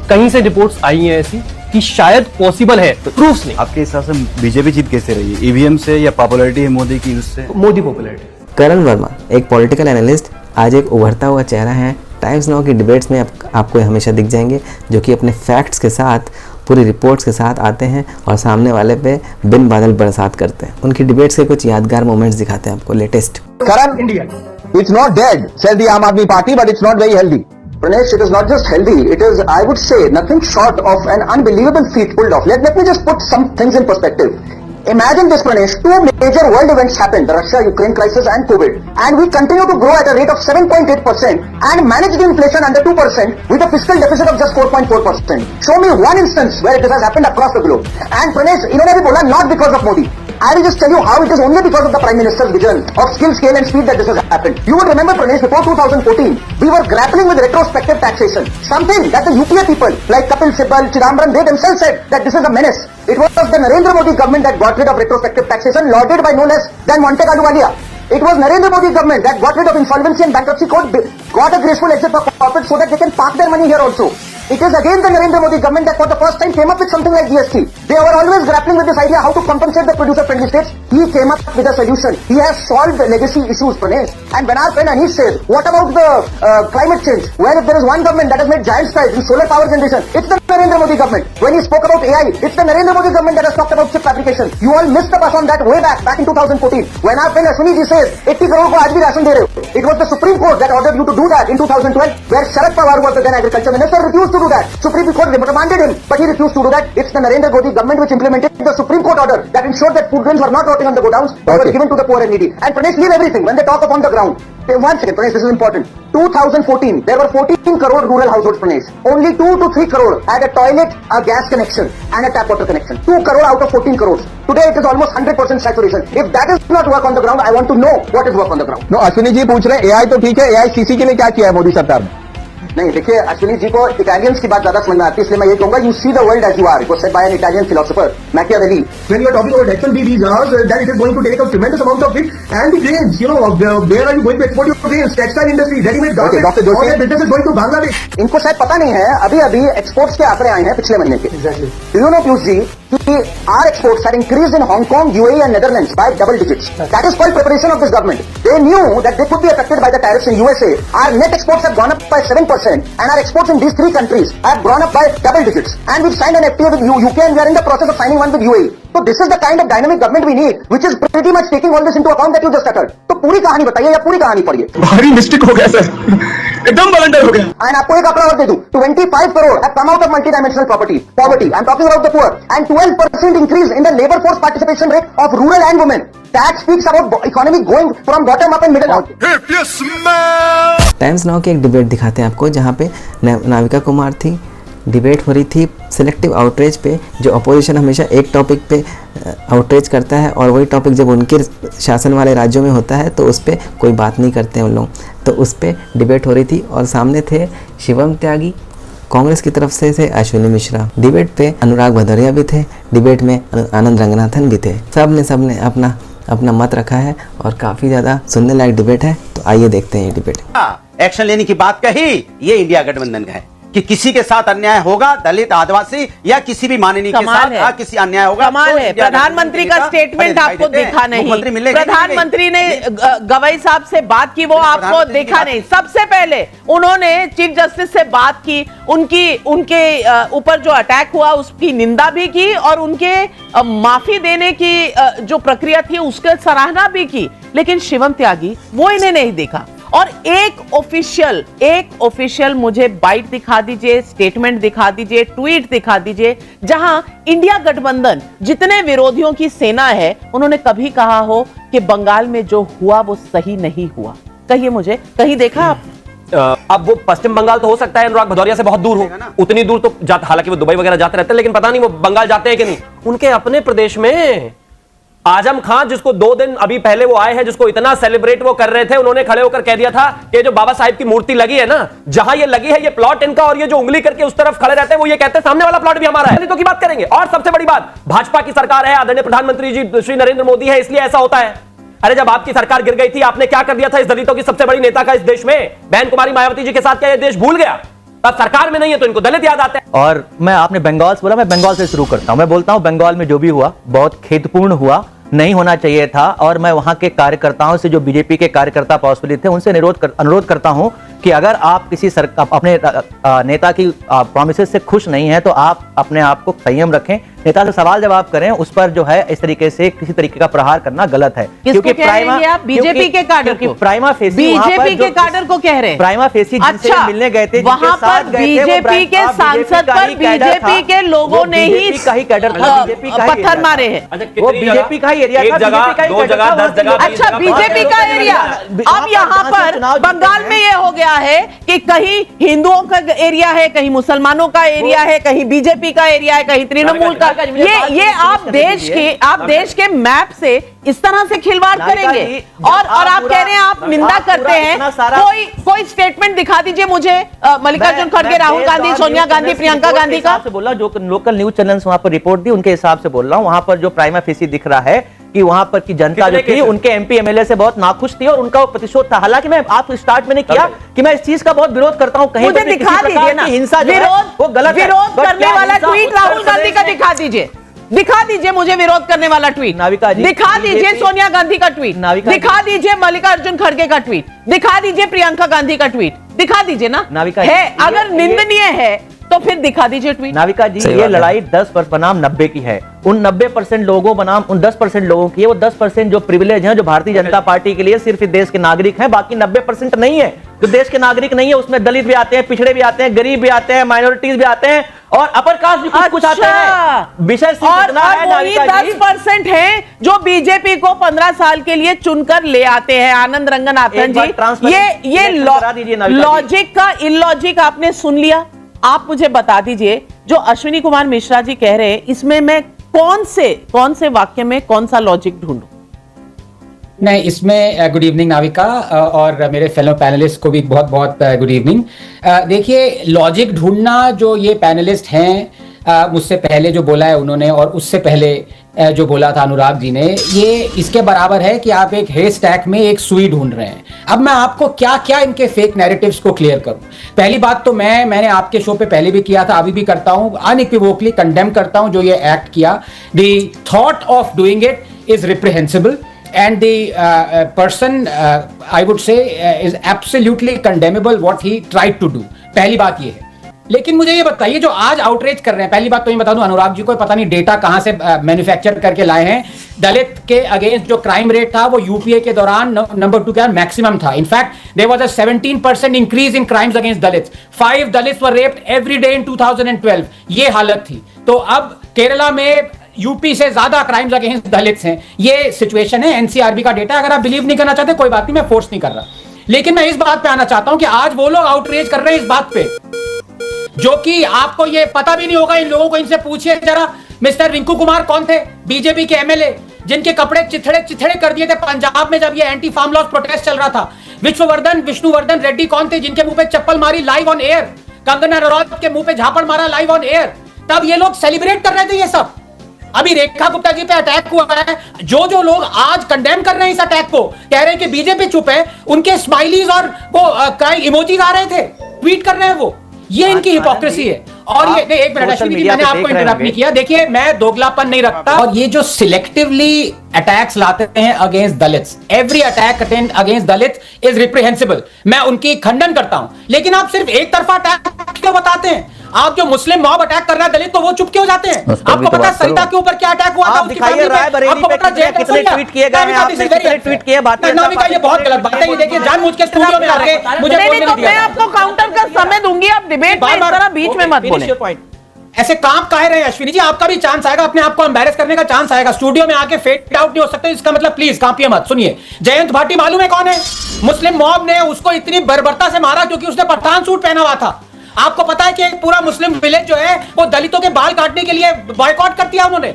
कहीं से रिपोर्ट्स आई हैं ऐसी कि शायद पॉसिबल है, प्रूफ्स नहीं। आपके हिसाब से बीजेपी जीत कैसे रही है, ईवीएम से या पॉपुलैरिटी है मोदी की उससे? मोदी पॉपुलैरिटी। करण वर्मा एक पॉलिटिकल एनालिस्ट, आज एक उभरता हुआ चेहरा है। टाइम्स नाउ की डिबेट्स में आपको हमेशा दिख जाएंगे, जो कि अपने फैक्ट्स के साथ, पूरी रिपोर्ट्स के साथ आते हैं और सामने वाले पे बिन बादल बरसात करते हैं। उनकी डिबेट्स के कुछ यादगार मोमेंट्स दिखाते हैं आपको latest. Karan India, it's not dead, said the Aam Aadmi Party, but it's not very healthy. Pranesh, it is not just healthy, it is, I would say, nothing short of an unbelievable feat pulled off. Let me just put some things in perspective. Imagine this, Pranesh, two major world events happened, the Russia-Ukraine crisis and COVID, and we continue to grow at a rate of 7.8% and manage the inflation under 2% with a fiscal deficit of just 4.4%. Show me one instance where this has happened across the globe. And Pranesh, इन्होंने भी बोला not because of Modi. I will just tell you how it is only because of the Prime Minister's vision of skill, scale and speed that this has happened. You would remember, Pranesh, before 2014, we were grappling with retrospective taxation. Something that the UPA people like Kapil Sibal, Chidambaram, they themselves said that this is a menace. It was the Narendra Modi government that got rid of retrospective taxation, lauded by no less than Monte Carlo Walia. It was Narendra Modi government that got rid of insolvency and bankruptcy code, got a graceful exit for corporates so that they can park their money here also. It is again the Narendra Modi government that for the first time came up with something like GST. They were always grappling with this idea how to compensate the producer-friendly states. He came up with a solution. He has solved the legacy issues, Pranesh. And when our friend Anish says, what about the climate change? Well, if there is one government that has made giant strides in solar power generation, it's the Narendra Modi government. When he spoke about AI, it's the Narendra Modi government that has talked about chip fabrication. You all missed the bus on that way back in 2014. When our friend Ashwini ji says, 80 crore ko aaj bhi ration de rahe ho. It was the Supreme Court that ordered you to do that in 2012, where Sharad Pawar was the then agriculture minister, refused to do that. Supreme Court remanded him, but he refused to do that. It's the Narendra Modi government which implemented the Supreme Court order that ensured that food grains were not rotting on the godowns, but were given to the poor and needy. And Pranesh, leave everything when they talk upon the ground. One second, Pranesh, this is important. 2014, there were 14 crore rural households, Pranesh. Only 2 to 3 crore had a toilet, a gas connection, and a tap water connection. 2 crore out of 14 crores. Today it is almost 100% saturation. If that is not work on the ground, I want to know what is work on the ground. No, Ashwini ji पूछ रहे हैं AI तो ठीक है, AICC के लिए क्या किया है मोदी सरकार ने? नहीं देखिए अश्विनी जी को इटालियंस की बात ज्यादा समझ में आती है, इसलिए मैं ये कहूंगा you see the world as you are. It was said by an Italian philosopher Machiavelli. When you are talking about H1B visas, that it is going to take a tremendous amount of it, and the grains, you know, where are you going to export your grains? Textile industry, ready-made garments, all their business is going to Bangladesh. इनको शायद पता नहीं है, अभी अभी exports के आंकड़े आए हैं पिछले महीने के. Do you know Piyush ji कि our exports had increased in Hong Kong, UAE and Netherlands by double digits. That is called preparation of this government. They knew that they could be affected by the tariffs in USA. Our net exports have gone up by 7% and our exports in these three countries have gone up by double digits. And we've signed an FTA with UK and we are in the process of signing one with UAE. So this is the kind of dynamic government we need, which is pretty much taking all this into account that you just uttered. तो पूरी कहानी बताइए या पूरी कहानी पढ़िए. भारी mistake हो गया सर, एकदम बलंडर हो गया. And आपको एक आंकड़ा और दे दूं, 25 crore have come out of multidimensional poverty. I'm talking about the poor, and 12% increase in the labor force participation rate of rural and women. That speaks about economy going from bottom up and middle down. Times now की एक debate दिखाते हैं आपको, जहाँ पे नाविका कुमार थी, debate हो रही थी सिलेक्टिव आउटरीच पे, जो अपोजिशन हमेशा एक टॉपिक पे आउटरीच करता है और वही टॉपिक जब उनके शासन वाले राज्यों में होता है तो उस पर कोई बात नहीं करते हैं उन लोग. तो उस पर डिबेट हो रही थी और सामने थे शिवम त्यागी, कांग्रेस की तरफ से थे अश्विनी मिश्रा, डिबेट पे अनुराग भदौरिया भी थे, डिबेट में आनंद रंगनाथन भी थे. सब ने अपना मत रखा है और काफ़ी ज़्यादा सुनने लायक डिबेट है. तो आइए देखते हैं ये डिबेट. एक्शन लेने की बात कही, ये इंडिया गठबंधन का है कि किसी के साथ अन्याय होगा, दलित, आदिवासी या किसी भी माननीय के साथ किसी अन्याय होगा. कमाल है. प्रधानमंत्री का स्टेटमेंट आपको देखा नहीं, प्रधानमंत्री ने गवई साहब से बात की, वो आपको देखा नहीं. सबसे पहले उन्होंने चीफ जस्टिस से बात की, उनके ऊपर जो अटैक हुआ उसकी निंदा भी की और उनके माफी देने की जो प्रक्रिया थी उसके सराहना भी की. लेकिन शिवम त्यागी वो इन्हें नहीं देखा. और एक ऑफिशियल मुझे बाइट दिखा दीजिए, स्टेटमेंट दिखा दीजिए, ट्वीट दिखा दीजिए जहां इंडिया गठबंधन जितने विरोधियों की सेना है उन्होंने कभी कहा हो कि बंगाल में जो हुआ वो सही नहीं हुआ. कहिए मुझे, कहीं देखा आप? अब वो पश्चिम बंगाल तो हो सकता है अनुराग भदौरिया से बहुत दूर हो, उतनी दूर तो जाते, हालांकि वो दुबई वगैरह जाते रहते हैं, लेकिन पता नहीं वो बंगाल जाते हैं कि नहीं। उनके अपने प्रदेश में आजम खान, जिसको 2 दिन अभी पहले वो आए हैं, जिसको इतना सेलिब्रेट वो कर रहे थे, उन्होंने खड़े होकर कह दिया था कि जो बाबा साहिब की मूर्ति लगी है ना, जहां ये लगी है ये प्लॉट इनका, और ये जो उंगली करके उस तरफ खड़े रहते हैं वो ये कहते हैं सामने वाला प्लॉट भी हमारा है। दलितों की बात करेंगे। और सबसे बड़ी बात, भाजपा की सरकार है, आदरणीय प्रधानमंत्री जी श्री नरेंद्र मोदी है, इसलिए ऐसा होता है। अरे जब आपकी सरकार गिर गई थी, आपने क्या कर दिया था इस दलितों की सबसे बड़ी नेता का इस देश में? बहन कुमारी मायावती जी के साथ क्या ये देश भूल गया? अब सरकार में नहीं है तो इनको दलित याद आते हैं। और मैं, आपने बंगाल से बोला, मैं बंगाल से शुरू करता हूं। मैं बोलता हूं बंगाल में जो भी हुआ बहुत खेदपूर्ण हुआ, नहीं होना चाहिए था। और मैं वहां के कार्यकर्ताओं से, जो बीजेपी के कार्यकर्ता पॉसिबली थे, उनसे अनुरोध करता हूं कि अगर आप किसी अपने नेता की प्रॉमिसेस से खुश नहीं है तो आप अपने आप को संयम रखें, नेता से सवाल जवाब करें, उस पर जो है इस तरीके से किसी तरीके का प्रहार करना गलत है। क्योंकि बीजेपी के काडर को, प्राइमा फेसी, बीजेपी के काडर को कह रहे हैं, प्राइमा फेसी जिनसे मिलने गए थे, वहां पर बीजेपी के सांसद पर बीजेपी के लोगों ने ही पत्थर मारे हैं। वो बीजेपी का ही एरिया था, 2 जगह 10 जगह। अच्छा, बीजेपी का एरिया। अब यहाँ पर बंगाल में ये हो गया है कि कहीं हिंदुओं का एरिया है, कहीं मुसलमानों का एरिया है, कहीं बीजेपी का एरिया है, कहीं तृणमूल का। ये आप देश के मैप से इस तरह से खिलवाड़ करेंगे। और आप कह रहे हैं, आप निंदा करते हैं। कोई स्टेटमेंट दिखा दीजिए मुझे, मल्लिकार्जुन खड़गे, राहुल गांधी, सोनिया गांधी, प्रियंका गांधी का। बोला जो लोकल न्यूज चैनल्स वहां पर रिपोर्ट दी, उनके हिसाब से बोल रहा हूं। वहां पर जो प्राइमा फेसी दिख रहा है कि वहां पर की जनता जो थी, उनके एमपी एमएलए से बहुत नाखुश थी और उनका वो प्रतिशोध था। हालांकि मैं आप स्टार्ट में नहीं किया कि मैं इस चीज का बहुत विरोध करता हूं, कहीं मुझे दिखा दीजिए ना हिंसा, वो गलत विरोध करने वाला ट्वीट राहुल गांधी का दिखा दीजिए, दिखा दीजिए मुझे विरोध करने वाला ट्वीट, नाविका जी दिखा दीजिए सोनिया गांधी का ट्वीट, दिखा दीजिए मल्लिकार्जुन खड़गे का ट्वीट, दिखा दीजिए प्रियंका गांधी का ट्वीट, दिखा दीजिए ना। नाविका है, अगर निंदनीय है तो फिर दिखा दीजिए ट्वीट। नाविका जी, ये लड़ाई 10% बनाम 90 की है। उन 90% लोगों बनाम उन 10% लोगों की है। वो 10% जो प्रिविलेज हैं, जो भारतीय जनता पार्टी के लिए सिर्फ देश के नागरिक हैं, बाकी 90% नहीं है। जो देश के नागरिक नहीं है उसमें दलित भी आते हैं, पिछड़े भी आते हैं, गरीब भी आते हैं, माइनॉरिटीज भी आते हैं और अपर कास्ट भी कुछ आते हैं। विषय और 10% है जो बीजेपी को 15 साल के लिए चुनकर ले आते हैं। आनंद रंगन आतन जी, ये लॉजिक का इलॉजिक आपने सुन लिया। आप मुझे बता दीजिए, जो अश्विनी कुमार मिश्रा जी कह रहे हैं, इसमें मैं कौन से वाक्य में कौन सा लॉजिक ढूंढूं? नहीं, इसमें गुड इवनिंग नाविका और मेरे फेलो पैनलिस्ट को भी बहुत बहुत गुड इवनिंग। देखिए, लॉजिक ढूंढना जो ये पैनलिस्ट हैं, मुझसे पहले जो बोला है उन्होंने और उससे पहले जो बोला था अनुराग जी ने, ये इसके बराबर है कि आप एक हे स्टैक में एक सुई ढूंढ रहे हैं। अब मैं आपको क्या क्या इनके फेक नैरेटिव्स को क्लियर करूं। पहली बात तो मैंने आपके शो पे पहले भी किया था, अभी भी करता हूं, अनइक्विवोकली कंडेम करता हूं जो ये एक्ट किया। The thought of doing it is reprehensible and the person I would say is absolutely condemnable what he tried to do। पहली बात ये है। लेकिन मुझे ये बताइए, जो आज आउटरीच कर रहे हैं, पहली बात तो ये बता दूं अनुराग जी को, पता नहीं डेटा कहां से मैन्युफैक्चर करके लाए हैं। दलित के अगेंस्ट जो क्राइम रेट था वो यूपीए के दौरान नंबर 2 क्या मैक्सिमम था। In fact there was a 17% increase in crimes against Dalit. 5 Dalits were raped every day in 2012। ये हालत थी। तो अब केरला में यूपी से ज्यादा क्राइम्स अगेंस्ट दलित्स हैं। ये सिचुएशन है, एनसीआरबी का डेटा। अगर आप बिलीव नहीं करना चाहते कोई बात नहीं, मैं फोर्स नहीं कर रहा। लेकिन मैं इस बात पे आना चाहता हूं कि आज वो लोग आउटरीच कर रहे हैं इस बात पे, जो कि आपको ये पता भी नहीं होगा। इन लोगों को इनसे पूछिए जरा, मिस्टर रिंकू कुमार कौन थे? बीजेपी के एमएलए, जिनके कपड़े चिथड़े कर दिए थे पंजाब में जब ये एंटी फार्म लॉज प्रोटेस्ट चल रहा था। विष्णुवर्धन रेड्डी कौन थे? जिनके मुंह पे चप्पल मारी live on air. Kangana Ranaut के मुंह पे झापड़ मारा लाइव ऑन एयर। तब ये लोग सेलिब्रेट कर रहे थे ये सब। अभी रेखा गुप्ता जी पे अटैक हुआ है, जो लोग आज कंडेम कर रहे हैं इस अटैक को, कह रहे हैं कि बीजेपी चुप है, उनके स्माइलीज और वो इमोजीज आ रहे थे, ट्वीट कर रहे हैं वो। ये इनकी हिपोक्रेसी है। और ये एक मिनट अश्विनी जी, मैंने आपको इंटरप्ट नहीं किया। देखिए, मैं दोगलापन नहीं रखता। और ये जो सिलेक्टिवली अटैक्स लाते हैं against Dalits, every attack against Dalit is reprehensible. मैं उनकी खंडन करता हूं। लेकिन आप सिर्फ एक तरफा अटैक क्यों बताते हैं? आप जो मुस्लिम मॉब अटैक कर रहा है दलित, तो वो चुप क्यों जाते हैं? आपको पता है सरिता के ऊपर क्या अटैक हुआ था? आप दिखाइए रायबरेली पे कितने ट्वीट किए गए हैं, आपने कितने ट्वीट किए? बात ये बहुत गलत बात है। ये देखिए, जानबूझ के स्टूडियो में आके मुझे बोलने नहीं दिया। मैं आपको काउंटर का समय दूंगी, आप डिबेट में इस तरह बीच में मत बोलें। ऐसे काम काहे रहे अश्विनी जी? आपका भी चांस आएगा, अपने आप को एम्बैरेस करने का चांस आएगा। स्टूडियो में आके फेड आउट नहीं हो सकते, इसका मतलब प्लीज कांपिए मत। सुनिए, जयंत भाटी मालूम है कौन है? मुस्लिम मॉब ने उसको इतनी बर्बरता से मारा क्योंकि उसने पठान सूट पहना हुआ था। आपको पता है कि एक पूरा मुस्लिम विलेज जो है वो दलितों के बाल काटने के लिए बॉयकॉट कर दिया उन्होंने।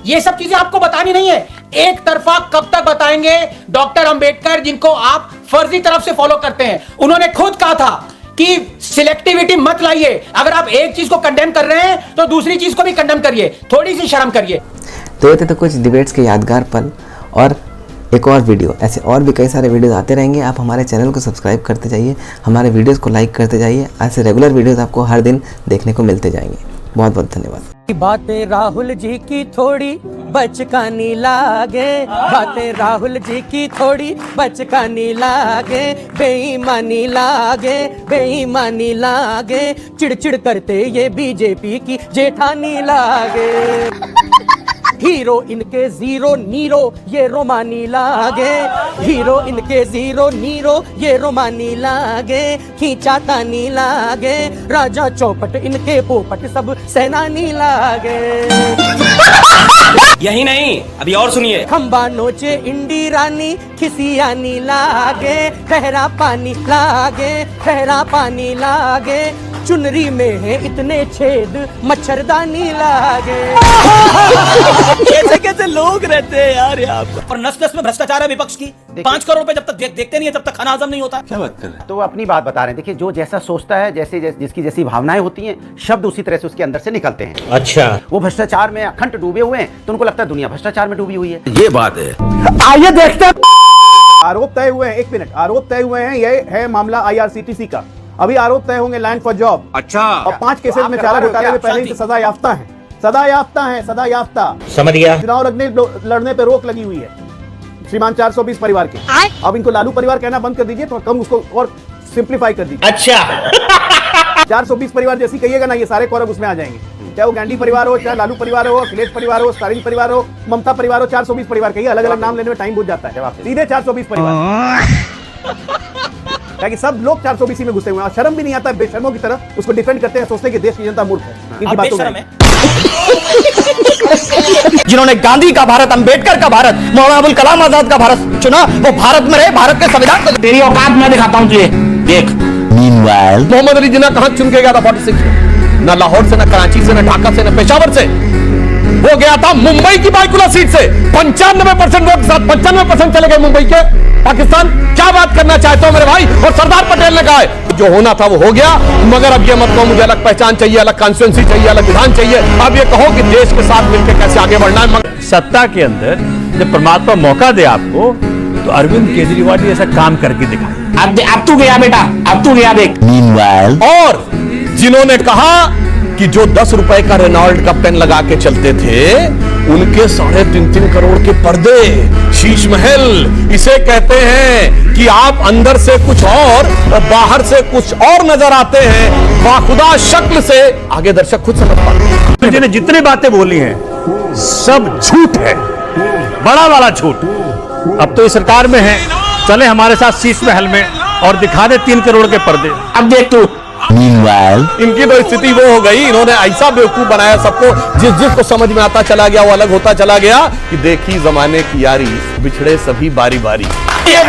ये सब चीजें आपको बतानी नहीं है। एक तरफा कब तक बताएंगे डॉक्टर अंबेडकर, जिनको आप फर्जी तरफ से फॉलो करते हैं? उन्होंने खुद कहा था कि सिलेक्टिविटी मत लाइए। अगर आप एक चीज को कंडेम कर रहे हैं तो दूसरी चीज को भी कंडेम करिए, थोड़ी सी शर्म करिए। तो ये थे तो कुछ डिबेट्स के यादगार पल, और एक और वीडियो, ऐसे और भी कई सारे वीडियोस आते रहेंगे। आप हमारे चैनल को सब्सक्राइब करते जाइए, हमारे वीडियोस को लाइक करते जाइए। ऐसे रेगुलर वीडियोस आपको हर दिन देखने को मिलते जाएंगे। बहुत बहुत धन्यवाद। बातें राहुल जी की थोड़ी बचकानी लागे, बातें राहुल जी की थोड़ी बचकानी लागे, बेईमानी लागे, बेईमानी लागे, चिड़चिड़ करते ये बीजेपी की जेठानी लागे। हीरो इनके जीरो नीरो ये रोमानी लागे, हीरो इनके जीरो नीरो ये रोमानी लागे, खींचा तानी लागे, राजा चौपट इनके पोपट सब सेनानी लागे। यही नहीं, अभी और सुनिए। खंबा नोचे इंडी रानी खिसियानी लागे, ठहरा पानी लागे, ठहरा पानी लागे, चुनरी में है इतने छेद मच्छरदानी लागे। कैसे कैसे लोग रहते हैं यार यहाँ पर। और नस नस में भ्रष्टाचार है विपक्ष की। 5 करोड़ रुपए जब तक देखते नहीं है तब तक खाना हजम नहीं होता। क्या बात कर रहे हैं? तो वो अपनी बात बता रहे हैं। देखिए, जो जैसा सोचता है, जिसकी जैसी भावनाएं होती हैं, शब्द उसी तरह से उसके अंदर से निकलते हैं। अच्छा, वो भ्रष्टाचार में अखंड डूबे हुए हैं तो उनको लगता है दुनिया भ्रष्टाचार में डूबी हुई है। ये बात है। आइए देखते हैं। आरोप तय हुए हैं, 1 मिनट, आरोप तय हुए हैं। ये है मामला IRCTC का। अभी आरोप तय होंगे लैंड फॉर जॉब। अच्छा, और 5 केसेस में चारा घोटाले में पहले ही सजा याफ्ता है, सजा याफ्ता है, सजा याफ्ता। समझ गया। चुनाव लड़ने पे रोक लगी हुई है श्रीमान 420 परिवार के। अब इनको लालू परिवार कहना बंद कर दीजिए, तो कम उसको और सिंप्लीफाई कर दीजिए। अच्छा 420 परिवार जैसी कहिएगा ना, ये सारे कौरव उसमें आ जाएंगे। चाहे वो गांधी परिवार हो, चाहे लालू परिवार हो, अखिलेश परिवार हो, स्टालिन परिवार हो, ममता परिवार हो, 420 परिवार कहिए। अलग अलग नाम लेने में टाइम बहुत जाता है। सीधे 420 परिवार, ताकि सब लोग 420 में घुसे हुए हैं। शर्म भी नहीं आता, बेशर्मों की तरह उसको डिफेंड करते हैं, सोचते हैं कि देश की जनता मूर्ख है। इनकी बातों में जिन्होंने गांधी का भारत, अंबेडकर का भारत, मौलाना अबुल कलाम आजाद का भारत चुना, वो भारत में रहे, भारत के संविधान को। तेरी औकात मैं दिखाता हूँ तुझे, देख। मोहम्मद अली जिन्ना कहां चुन के गया था 46 में? ना लाहौर से, ना कराची से, ना ढाका से, ना पेशावर से। वो गया था मुंबई की बाइकुला सीट से। 95% वोट के साथ 95% चले गए मुंबई के। पाकिस्तान क्या बात करना चाहते हो मेरे भाई? और सरदार पटेल ने कहा है जो होना था वो हो गया, मगर अब ये मत कहो मुझे अलग पहचान चाहिए, अलग कॉन्स्टिट्यूंसी चाहिए, अलग विधान चाहिए। अब ये कहो कि देश के साथ मिलकर कैसे आगे बढ़ना है। सत्ता के अंदर जब परमात्मा मौका दे आपको, तो अरविंद केजरीवाल जी ऐसा काम करके दिखाए। अब तू गया बेटा, अब तू गया देख। और जिन्होंने कहा कि जो 10 रुपए का रेनॉल्ड का पेन लगा के चलते थे, उनके 3.5 करोड़ के पर्दे, शीश महल, इसे कहते हैं कि आप अंदर से कुछ और बाहर से कुछ और नजर आते हैं। बाखुदा शक्ल से आगे दर्शक खुद समझ पाते हैं। जिन्हें जितनी बातें बोली हैं सब झूठ है, बड़ा वाला झूठ। अब तो इस सरकार में है, चले हमारे साथ शीश महल में और दिखा दे 3 करोड़ के पर्दे। अब देख तू। इनकी तो स्थिति वो हो गई, इन्होंने ऐसा बेवकूफ बनाया सबको, जिसको समझ में आता चला गया वो अलग होता चला गया, कि देखी जमाने की यारी, बिछड़े सभी बारी बारी। एक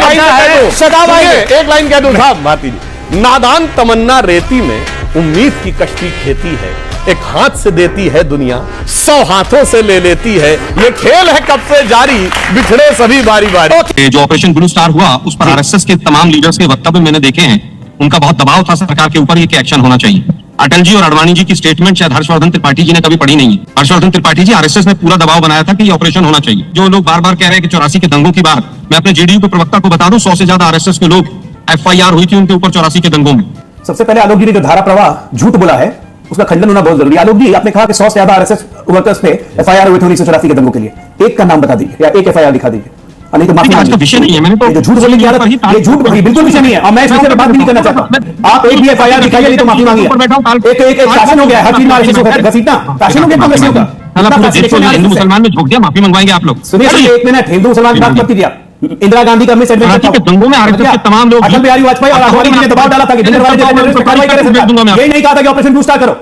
लाइन कह दूं साहब भारती जी, नादान तमन्ना रेती में उम्मीद की कश्ती खेती है, एक हाथ से देती है दुनिया, 100 हाथों से ले लेती है, ये खेल है कब से जारी, बिछड़े सभी बारी बारी। जो ऑपरेशन ब्लू स्टार हुआ, उस पर आरएसएस के तमाम लीडर्स के वक्तव्य मैंने देखे हैं। उनका बहुत दबाव था सरकार के ऊपर ये कि एक्शन होना चाहिए। अटल जी और अडवाणी जी की स्टेटमेंट शायद हर्षवर्धन त्रिपाठी जी ने कभी पढ़ी नहीं है। हर्षवर्धन त्रिपाठी जी, आरएसएस ने पूरा दबाव बनाया था कि ये ऑपरेशन होना चाहिए। जो लोग बार बार कह रहे हैं कि 84 के दंगों की बात, मैं अपने जेडीयू के प्रवक्ता को बता दूं, 100 से ज्यादा आरएसएस के लोग FIR हुई थी उनके ऊपर 84 के दंगों में। सबसे पहले आलोक जी ने जो धारा प्रवाह झूठ बोला है, उसका खंडन होना बहुत जरूरी है। आलोक जी, आपने कहा कि 100 से ज्यादा RSS वर्कर्स पे FIR हुए थे 1984 के दंगों के लिए। एक का नाम बता दीजिए या एक FIR दिखा दीजिए, नहीं तो माफी मांगिए। विषय नहीं है, मैंने तो ये जो झूठ बोलने की आदत, ये झूठ बिल्कुल विषय नहीं है, और मैं इस विषय पर बात भी नहीं करना चाहता। आप एक भी FIR दिखाइए, नहीं तो माफी मांगिए। एक फैशन हो गया हर चीज में RSS को घसीटना, फैशन हो गया कांग्रेसियों का। हिंदू मुसलमान में झोंक दिया, माफी मंगवाएंगे आप लोग। सुनिए, एक मिनट, हिंदू मुसलमान की बात मत कीजिए आप। इंदिरा गांधी का मिस एडवेंचर के दंगों में आरएसएस के तमाम लोग, अटल बिहारी वाजपेयी और आडवाणी जी ने दबाव डाला था कि कार्रवाई करें सरकार। यही नहीं कहा था कि ऑपरेशन ब्लू स्टार करो।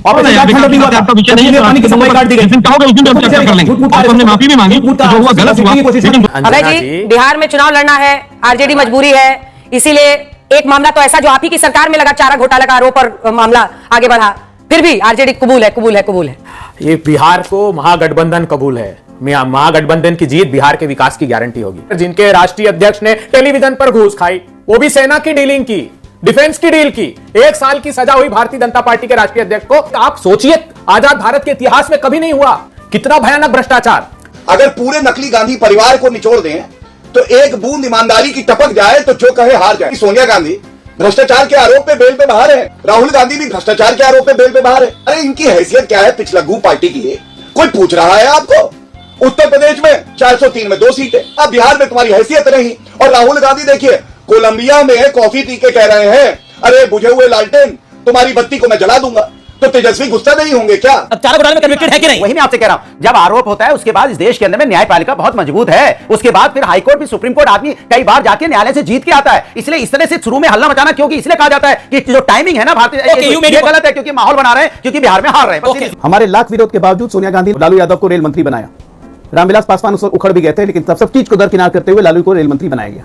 आपका विषय नहीं है, आपकी सफाई काट दी गई, फिर कहोगे उस दिन हम चर्चा कर लेंगे। आपको हमने माफी भी मांगी, जो हुआ गलत हुआ, लेकिन अभय जी, बिहार में चुनाव लड़ना है, आरजेडी मजबूरी है, इसीलिए एक मामला तो ऐसा जो आप ही की सरकार में लगा, चारा घोटाला का आरोप पर मामला आगे बढ़ा, फिर भी आरजेडी कबूल है, कबूल है, कबूल है। ये बिहार को महागठबंधन कबूल है। महागठबंधन की जीत बिहार के विकास की गारंटी होगी। जिनके राष्ट्रीय अध्यक्ष ने टेलीविजन पर घूस खाई, वो भी सेना की डीलिंग की, डिफेंस की डील की, 1 साल की सजा हुई भारतीय जनता पार्टी के राष्ट्रीय अध्यक्ष को। आप सोचिए, आजाद भारत के इतिहास में कभी नहीं हुआ, कितना भयानक भ्रष्टाचार। अगर पूरे नकली गांधी परिवार को निचोड़ दें तो एक बूंद ईमानदारी की टपक जाए तो जो कहे हार जाए। सोनिया गांधी भ्रष्टाचार के आरोप पे बेल पे बाहर है, राहुल गांधी भी भ्रष्टाचार के आरोप पे बेल पे बाहर है। अरे इनकी हैसियत क्या है पिछलग्गू पार्टी की? कोई पूछ रहा है आपको? उत्तर प्रदेश में 403 में 2 सीटें, अब बिहार में तुम्हारी हैसियत नहीं। और राहुल गांधी देखिए कोलंबिया में कॉफी पी के कह रहे हैं, अरे बुझे हुए लालटेन तुम्हारी बत्ती को मैं जला दूंगा। तो तेजस्वी गुस्सा नहीं होंगे क्या? अब चारा घोटाले में कन्विक्टेड है कि नहीं? वही मैं आपसे कह रहा हूं, जब आरोप होता है उसके बाद इस देश के अंदर में न्यायपालिका बहुत मजबूत है, उसके बाद फिर हाईकोर्ट भी, सुप्रीम कोर्ट, आदमी कई बार जाके न्यायालय से जीत के आता है। इसलिए इस तरह से शुरू में हल्ला मचाना क्योंकि इसलिए कहा जाता है कि जो टाइमिंग है ना भारतीय, ये गलत है क्योंकि माहौल बना रहे हैं, क्योंकि बिहार में हार रहे हैं। हमारे लाख विरोध के बावजूद सोनिया गांधी लालू यादव को रेल मंत्री बनाया। रामविलास पासवान उस उखड़ भी गए थे, लेकिन सब चीज को दरकिनार करते हुए लालू को रेल मंत्री बनाया गया।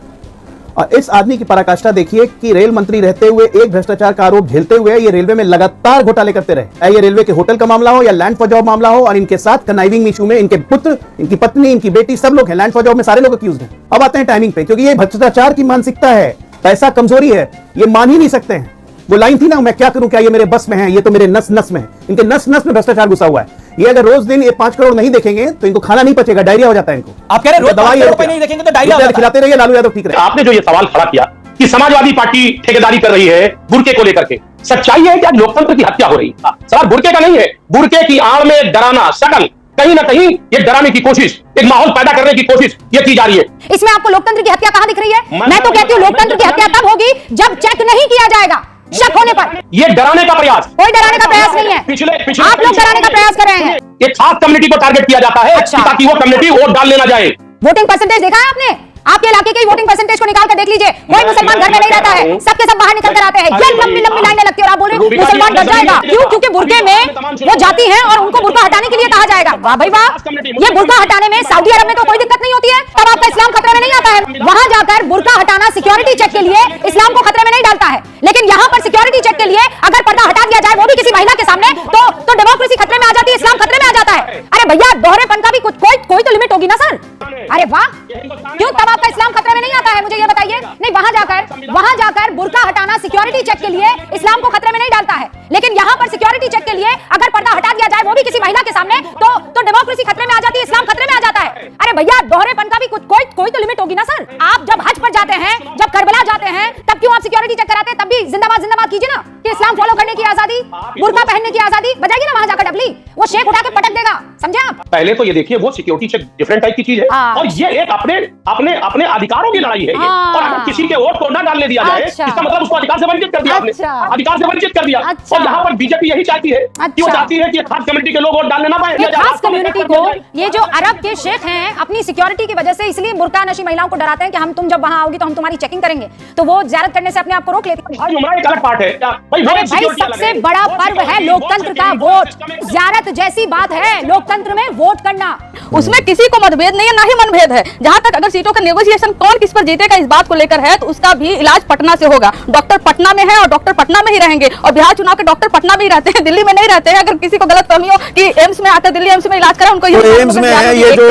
और इस आदमी की पराकाष्ठा देखिए कि रेल मंत्री रहते हुए एक भ्रष्टाचार का आरोप झेलते हुए ये रेलवे में लगातार घोटाले करते रहे। ये रेलवे के होटल का मामला हो या लैंड फॉर जॉब मामला हो, और इनके साथ कनाइविंग इशू में इनके पुत्र, इनकी पत्नी, इनकी बेटी, सब लोग हैं। लैंड फॉर जॉब में सारे लोग अक्यूज हैं। अब आते हैं टाइमिंग पे, क्योंकि ये भ्रष्टाचार की मानसिकता है, पैसा कमजोरी है, ये मान ही नहीं सकते हैं। वो लाइन थी ना, मैं क्या करूं, क्या ये मेरे बस में है, ये तो मेरे नस नस में है। इनके नस नस में भ्रष्टाचार घुसा हुआ है। ये अगर रोज दिन ये 5 करोड़ नहीं देखेंगे तो इनको खाना नहीं पचेगा, डायरिया हो जाता है इनको। आप कह रहे हैं दवाई नहीं देखेंगे तो डायरिया खिलाते रहिए, लालू यादव ठीक रहे। आपने जो ये सवाल खड़ा किया कि समाजवादी पार्टी ठेकेदारी कर रही है बुर्के को लेकर के, सच्चाई है कि आज लोकतंत्र की हत्या हो रही है। सवाल बुर्के का नहीं है, बुर्के की आड़ में डराना, शकल कहीं ना कहीं ये डराने की कोशिश, एक माहौल पैदा करने की कोशिश ये की जा रही है। इसमें आपको लोकतंत्र की हत्या कहां दिख रही है? मैं तो कहती हूँ लोकतंत्र की हत्या तब होगी जब चेक नहीं किया जाएगा शक होने पर। ये डराने का प्रयास, कोई डराने का प्रयास नहीं है। पिछले आप लोग डराने का प्रयास कर रहे हैं। एक खास कम्युनिटी को टारगेट किया जाता है ताकि वो कम्युनिटी वोट डाल लेना जाए। वोटिंग परसेंटेज देखा है आपने? आपके इलाके के वोटिंग परसेंटेज को निकाल कर देख लीजिए। कोई मुसलमान घर में नहीं रहता है, सबके सब बाहर निकल कर आते हैं। ये लंबी लंबी लाइनें लगती है और आप बोल रहे हैं मुसलमान डर जाएगा। क्यों? क्योंकि बुर्के में वो जाती हैं और उनको बुर्का हटाने के लिए कहा जाएगा। वाह भाई वाह, ये बुर्का हटाने में सऊदी अरब में तो कोई दिक्कत नहीं होती है, तब आपका इस्लाम खतरे में नहीं आता है। वहां जाकर बुर्का हटाना सिक्योरिटी चेक के लिए इस्लाम को खतरे में नहीं डालता है, लेकिन यहाँ पर सिक्योरिटी चेक के लिए अगर पर्दा हटा दिया जाए, वो भी किसी महिला के सामने, तो डेमोक्रेसी खतरे में आ जाती है, इस्लाम खतरे में आ जाता है। अरे भैया, दोहरेपन का भी कोई तो लिमिट होगी ना सर। अरे वाह, क्यों तब आपका इस्लाम खतरे में नहीं आता है? मुझे ये बताइए। नहीं, वहां जाकर बुर्का हटाना सिक्योरिटी चेक के लिए इस्लाम को खतरे में नहीं डालता है, लेकिन यहाँ पर सिक्योरिटी चेक के लिए अगर पर्दा हटा दिया जाए, वो भी किसी महिला के सामने, तो डेमोक्रेसी खतरे में आ जाती है, इस्लाम खतरे में आ जाता है। अरे भैया, दोहरेपन का भी कोई तो लिमिट होगी ना सर। आप जब हज पर जाते हैं, जब करबला जाते हैं, तब क्यों आप सिक्योरिटी चेक कराते हैं? तब भी जिंदाबाद जिंदाबाद कीजिए ना कि इस्लाम फॉलो करने की आजादी, बुर्का पहनने की आजादी बजाइए ना। वहां जाकर डबली वो शेख उठा के पटक देगा, समझे आप? पहले तो ये देखिए, वो सिक्योरिटी चेक डिफरेंट टाइप की चीज है, और ये एक अपने अधिकारों की लड़ाई है। और अगर किसी के वोट को ना डालने दिया जाए, इसका मतलब उसको अधिकार से वंचित कर दिया आपने, अधिकार से वंचित कर दिया। और यहाँ पर बीजेपी यही चाहती है कि वो चाहती है कि खास कम्युनिटी के लोग वोट डालने ना पाए। खास कम्युनिटी को ये जो अरब के शेख हैं अपनी सिक्योरिटी की वजह से इसलिए बुर्का नशी महिलाओं को डराते हैं कि तुम जब वहां आओगी तो हम तुम्हारी चेकिंग करेंगे, तो वो ज़ियारत करने से अपने आप को रोक लेती है। एक अलग पार्ट है भाई, सबसे बड़ा पर्व है लोकतंत्र का वोट। ज़ियारत जैसी बात है लोकतंत्र में वोट करना। उसमें किसी को मतभेद नहीं है, ना ही मनभेद है। जहां तक अगर सीटों का नेगोशिएशन कौन किस पर जीतेगा इस बात को लेकर है, तो उसका भी इलाज पटना से होगा। डॉक्टर पटना में है और डॉक्टर पटना में ही रहेंगे, और बिहार चुनाव के डॉक्टर पटना में ही रहते हैं, दिल्ली में नहीं रहते हैं। अगर किसी को गलतफहमी हो कि एम्स में आकर दिल्ली एम्स में इलाज करा, उनको एम्स में है, ये जो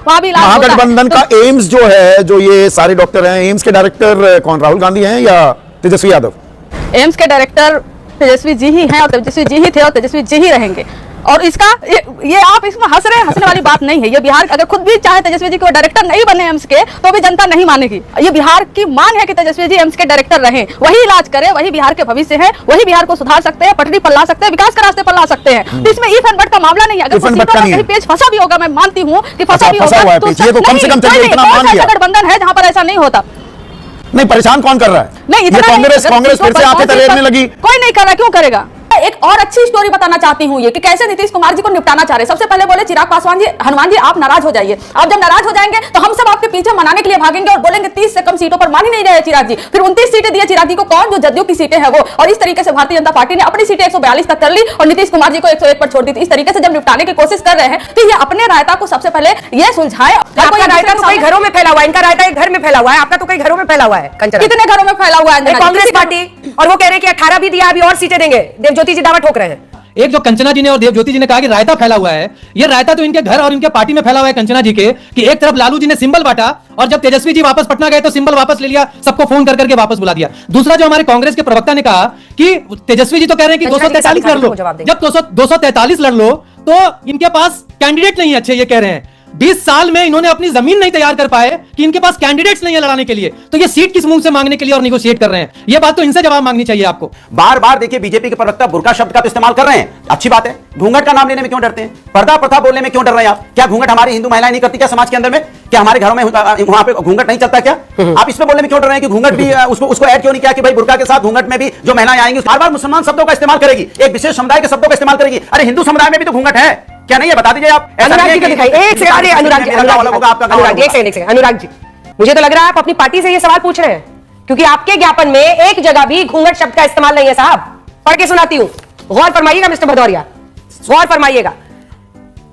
महागठबंधन का एम्स जो है, जो ये सारे डॉक्टर हैं, एम्स के डायरेक्टर कौन, राहुल गांधी हैं या तेजस्वी यादव? एम्स के डायरेक्टर तेजस्वी जी ही हैं और तेजस्वी जी ही थे और तेजस्वी जी ही रहेंगे। और इसका ये आप इसमें हंस रहे हैं, हंसने वाली बात नहीं है। ये बिहार अगर खुद भी चाहे तेजस्वी जी को डायरेक्टर नहीं बने एम्स के, तो भी जनता नहीं मानेगी। ये बिहार की मांग है कि तेजस्वी जी एम्स के डायरेक्टर रहें, वही इलाज करें, वही बिहार के भविष्य है, वही बिहार को सुधार सकते हैं, पटरी पर ला सकते हैं, विकास के रास्ते पर ला सकते हैं। तो इसमें इफ एंड बट का मामला नहीं है। अगर कहीं पेज फंसा भी होगा, मैं मानती हूँ कि फंसा भी होगा, तो गठबंधन है जहाँ पर ऐसा नहीं होता। नहीं, परेशान कौन कर रहा है? नहीं, कांग्रेस फिर से आंखें तलेरने लगी। कोई नहीं कर रहा, क्यों करेगा? एक और अच्छी स्टोरी बताना चाहती हूँ ये कि कैसे नीतीश कुमार जी को निपटाना चाह रहे हैं। सबसे पहले बोले चिराग पासवान जी, हनुमान जी आप नाराज हो जाइए। आप जब नाराज हो जाएंगे तो हम सब आपके पीछे मनाने के लिए भागेंगे और बोलेंगे 30 से कम सीटों पर मान ही नहीं रहे चिराग जी। फिर 29 सीटें दिए चिराग जी को, कौन, जो जदयू की सीटें हैं वो। और इस तरीके से भारतीय जनता पार्टी ने अपनी सीटें 142 तक कर ली और नीतीश कुमार जी को 101 पर छोड़ दी। इस तरीके से जब निपटाने की कोशिश कर रहे हैं तो ये अपने रायता को सबसे पहले ये सुलझाए। आपका रायता तो कई घरों में फैला हुआ है, इनका रायता एक घर में फैला हुआ है, आपका तो कई घरों में फैला हुआ है। कितने घरों में फैला हुआ है? कांग्रेस पार्टी, और वो कह रहे हैं कि 18 भी दिया, अभी और सीटें देंगे। देवज्योति जी दावा ठोक रहे हैं। एक जो कंचना जी ने और देवज्योति जी ने कहा कि रायता फैला हुआ है, ये रायता तो इनके घर और इनके पार्टी में फैला हुआ है कंचना जी के, कि एक तरफ लालू जी ने सिंबल बांटा और जब तेजस्वी जी वापस पटना गए तो सिंबल वापस ले लिया, सबको फोन कर करके वापस बुला दिया। दूसरा जो हमारे कांग्रेस के प्रवक्ता ने कहा कि तेजस्वी जी तो कह रहे हैं कि 243 लड़ लो, जब 243 लड़ लो तो इनके पास कैंडिडेट नहीं है अच्छे, ये कह रहे हैं 20 साल में इन्होंने अपनी जमीन नहीं तैयार कर पाए कि इनके पास कैंडिडेट्स नहीं है लड़ाने के लिए, तो ये सीट किस मुंह से मांगने के लिए और निगोशिएट कर रहे हैं? ये बात तो इनसे जवाब मांगनी चाहिए आपको। बार बार देखिए बीजेपी के प्रवक्ता बुर्का शब्द का तो इस्तेमाल कर रहे हैं, अच्छी बात है। घूंघट का नाम लेने में क्यों डरते हैं? पर्दा प्रथा बोलने में क्यों डर रहे हैं आप? क्या घूंघट हमारी हिंदू महिलाएं नहीं करती क्या समाज के अंदर में? क्या हमारे घरों में वहां पे घूंघट नहीं चलता क्या? आप इसमें बोलने में क्यों डर रहे हैं कि घूंघट भी उसको ऐड क्यों नहीं किया कि भाई बुर्का के साथ घूंघट में भी जो महिलाएं आएंगी बार बार मुसलमान शब्दों का इस्तेमाल करेगी, एक विशेष समुदाय के शब्दों का इस्तेमाल करेगी। अरे हिंदू समुदाय में भी तो घूंघट है, क्या नहीं है? बता दीजिए आप। अनुराग जी को दिखाइए एक सेकंड। अनुराग जी, एक सेकंड अनुराग जी, मुझे तो लग रहा है आप अपनी पार्टी से ये सवाल पूछ रहे हैं, क्योंकि आपके ज्ञापन में एक जगह भी घूंघट शब्द का इस्तेमाल नहीं है। साहब पढ़ के सुनाती हूं, गौर फरमाइएगा मिस्टर भदौरिया, गौर फरमाइएगा।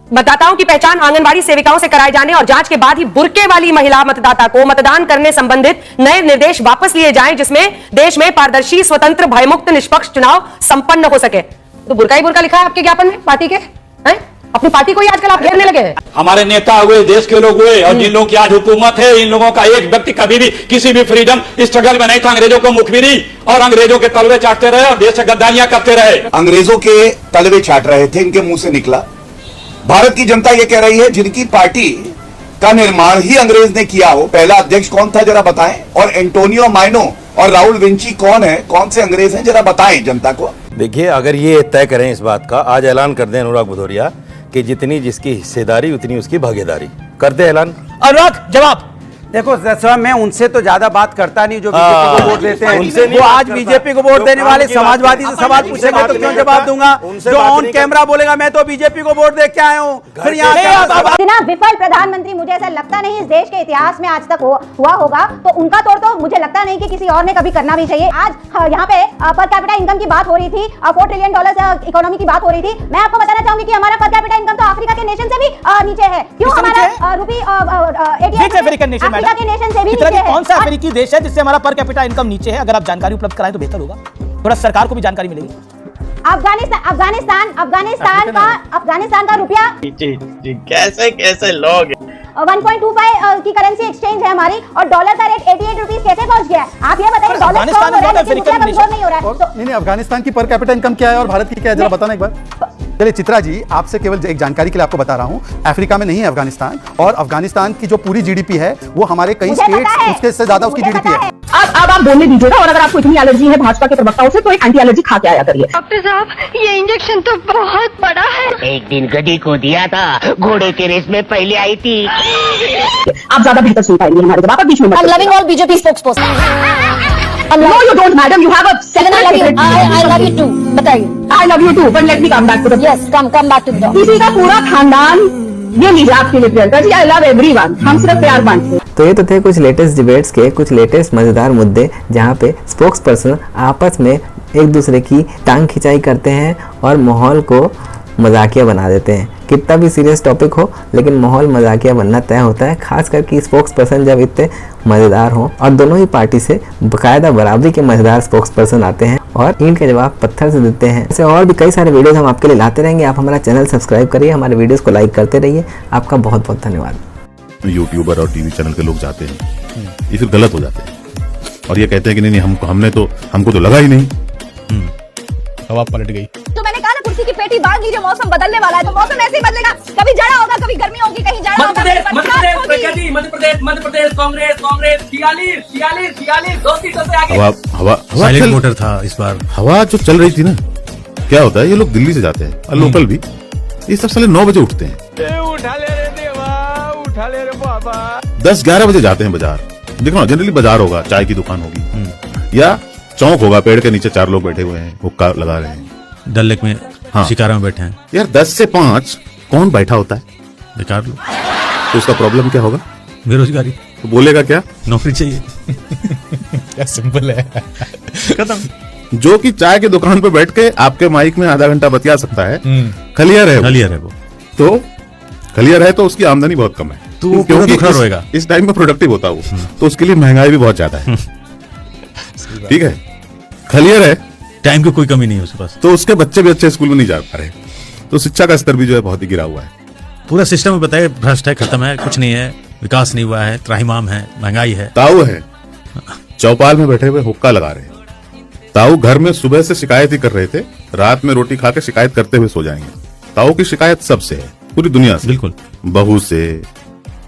मतदाताओं की पहचान आंगनबाड़ी सेविकाओं से कराए जाने और जांच के बाद ही बुर्के वाली महिला मतदाता को मतदान करने संबंधित नए निर्देश वापस लिए जाएं, जिसमें देश में पारदर्शी, स्वतंत्र, भयमुक्त, निष्पक्ष चुनाव संपन्न हो सके। तो बुर्का ही बुर्का लिखा है आपके ज्ञापन में पार्टी के, हैं? अपनी पार्टी को ही आजकल आप घेरने लगे हैं। हमारे नेता हुए, देश के लोग हुए, और जिन लोगों की आज हुकूमत है, इन लोगों का एक व्यक्ति कभी भी किसी भी फ्रीडम स्ट्रगल में नहीं था। अंग्रेजों को मुखबिरी और अंग्रेजों के तलवे चाटते रहे और देश से गद्दारियां करते रहे। अंग्रेजों के तलवे चाट रहे थे, इनके मुंह से निकला। भारत की जनता ये कह रही है जिनकी पार्टी का निर्माण ही अंग्रेज ने किया हो, पहला अध्यक्ष कौन था जरा बताएं, और एंटोनियो माइनो और राहुल विंची कौन है, कौन से अंग्रेज हैं, जरा बताएं जनता को। देखिए, अगर ये तय करें इस बात का, आज ऐलान कर दें अनुराग भदौरिया कि जितनी जिसकी हिस्सेदारी उतनी उसकी भागीदारी, कर दे ऐलान। अनुराग जवाब देखो सर, मैं उनसे तो ज्यादा बात करता नहीं जो बीजेपी को वोट देते हैं। वो आज बीजेपी को वोट देने वाले समाजवादी से सवाल पूछेंगे तो क्यों जवाब दूंगा? जो ऑन कैमरा बोलेगा मैं तो बीजेपी को वोट दे के आया हूँ, फिर इतना विफल प्रधानमंत्री मुझे ऐसा लगता नहीं इस देश के इतिहास में आज तक हुआ होगा, तो उनका तौर तो मुझे लगता नहीं कि किसी और ने कभी करना भी चाहिए। आज यहाँ पे पर कैपिटा इनकम की बात हो रही थी, $4 ट्रिलियन इकोनॉमी की बात हो रही थी। मैं आपको बताना चाहूंगी कि हमारा पर कैपिटा इनकम तो अफ्रीका के नेशन से भी नीचे है। क्यों? हमारा रुपी के नेशन से भी नीचे है। कौन सा अफ्रीकी देश है जिससे हमारा पर कैपिटा इनकम नीचे है? अगर आप जानकारी उपलब्ध कराएं तो बेहतर होगा, थोड़ा सरकार को भी जानकारी मिलेगी। अफगानिस्तान का रुपया कैसे लोग 1.25 की करेंसी एक्सचेंज है हमारी, और डॉलर का रेट 88 रुपीस कैसे पहुंच गया? आप ये बताइए। डॉलर स्ट्रांग हो रहा है लेकिन रुपया कमजोर नहीं हो रहा है। नहीं, अफगानिस्तान की पर कैपिटा इनकम क्या है और भारत की क्या है, जरा बताना एक बार। चलिए चित्रा जी, आपसे केवल एक जानकारी के लिए आपको बता रहा हूँ, अफ्रीका में नहीं है अफगानिस्तान, और अफगानिस्तान की जो पूरी जीडीपी है वो हमारे कई स्टेट्स उसके से ज्यादा उसकी जीडीपी है। अब आप बोलने दीजिएगा, और अगर आपको इतनी एलर्जी है भाजपा के प्रवक्ताओं से तो एक एंटी एलर्जी खा के आया करिए। डॉक्टर साहब, ये इंजेक्शन तो बहुत बड़ा है। एक दिन गधी को दिया था, घोड़े के रेस में पहले आई थी। आप ज्यादा बेहतर सुन पाएंगे हमारे जवाब, आप बीच में मत। Loving all BJP spokesperson. No, you don't, madam. You have a I love you too. बताइए। I love you too, but let me come back to the. Yes, come back to the. किसी का पूरा खानदान ये लीजिए आपके लिए Priyanka ji, I love everyone, हम सिर्फ प्यार बांटते हैं। तो ये तो थे कुछ लेटेस्ट डिबेट्स के कुछ लेटेस्ट मजेदार मुद्दे, जहाँ पे स्पोक्स पर्सन आपस में एक दूसरे की टांग खिंचाई करते हैं और माहौल को मजाकिया बना देते हैं। कितना भी सीरियस टॉपिक हो, लेकिन माहौल मजाकिया बनना तय होता है, खास करके स्पोक्स पर्सन जब इतने मज़ेदार हों। और दोनों ही पार्टी से बाकायदा बराबरी के मज़ेदार स्पोक्स पर्सन आते हैं और इनके जवाब पत्थर से देते हैं। ऐसे और भी कई सारे वीडियोस हम आपके लिए लाते रहेंगे। आप हमारा चैनल सब्सक्राइब करिए, हमारे वीडियोज़ को लाइक करते रहिए। आपका बहुत बहुत धन्यवाद। यूट्यूबर और टीवी चैनल के लोग जाते हैं, ये फिर गलत हो जाते हैं और ये कहते हैं कि नहीं हमको तो लगा ही नहीं। हवा पलट गई। तो मैंने कहा ना, कुर्सी की पेटी बांध लीजिए, मौसम बदलने वाला है, तो मौसम ऐसे ही बदलेगा। कभी जाड़ा होगा, कभी गर्मी होगी, कहीं जाड़ा होगा। मध्य प्रदेश कांग्रेस 46 2 सीटों से आगे। हवा साइलेंट वोटर था इस बार। हवा जो चल रही थी ना, क्या होता है, ये लोग दिल्ली से जाते हैं और लोकल भी, ये सब साले 9 बजे उठते हैं, उठा ले रे देवा, उठा ले रे बाबा, 10-11 बजे जाते हैं बाजार। देखो ना, जनरली बाजार होगा, चाय की दुकान होगी या चौक होगा, पेड़ के नीचे 4 लोग बैठे हुए हैं, हुक्का लगा रहे हैं, डल लेक में शिकारा में बैठे हैं। यार 10 से 5 कौन बैठा होता है? बेकार लोग। तो उसका प्रॉब्लम क्या होगा? बेरोजगारी। तो बोलेगा क्या? नौकरी चाहिए। क्या सिंपल है, खत्म। जो कि चाय की दुकान पे बैठ के आपके माइक में आधा घंटा बतिया सकता है, खलियर है वो। तो खलियर है तो उसकी आमदनी बहुत कम है, तो क्योंकि इस टाइम में प्रोडक्टिव होता वो, तो उसके लिए महंगाई भी बहुत ज्यादा है। ठीक है, खलियर है, टाइम की कोई कमी नहीं है उसके पास, तो उसके बच्चे भी अच्छे स्कूल में नहीं जा पा रहे, तो शिक्षा का स्तर भी जो है बहुत ही गिरा हुआ है। पूरा सिस्टम में बताए भ्रष्ट है, खत्म है, कुछ नहीं है, विकास नहीं हुआ है, त्राहिमाम है, महंगाई है। ताऊ है चौपाल में बैठे हुए हुक्का लगा रहे हैं। ताऊ घर में सुबह से शिकायत ही कर रहे थे, रात में रोटी खा के शिकायत करते हुए सो जाएंगे। ताऊ की शिकायत सबसे है, पूरी दुनिया से। बिल्कुल, बहू से,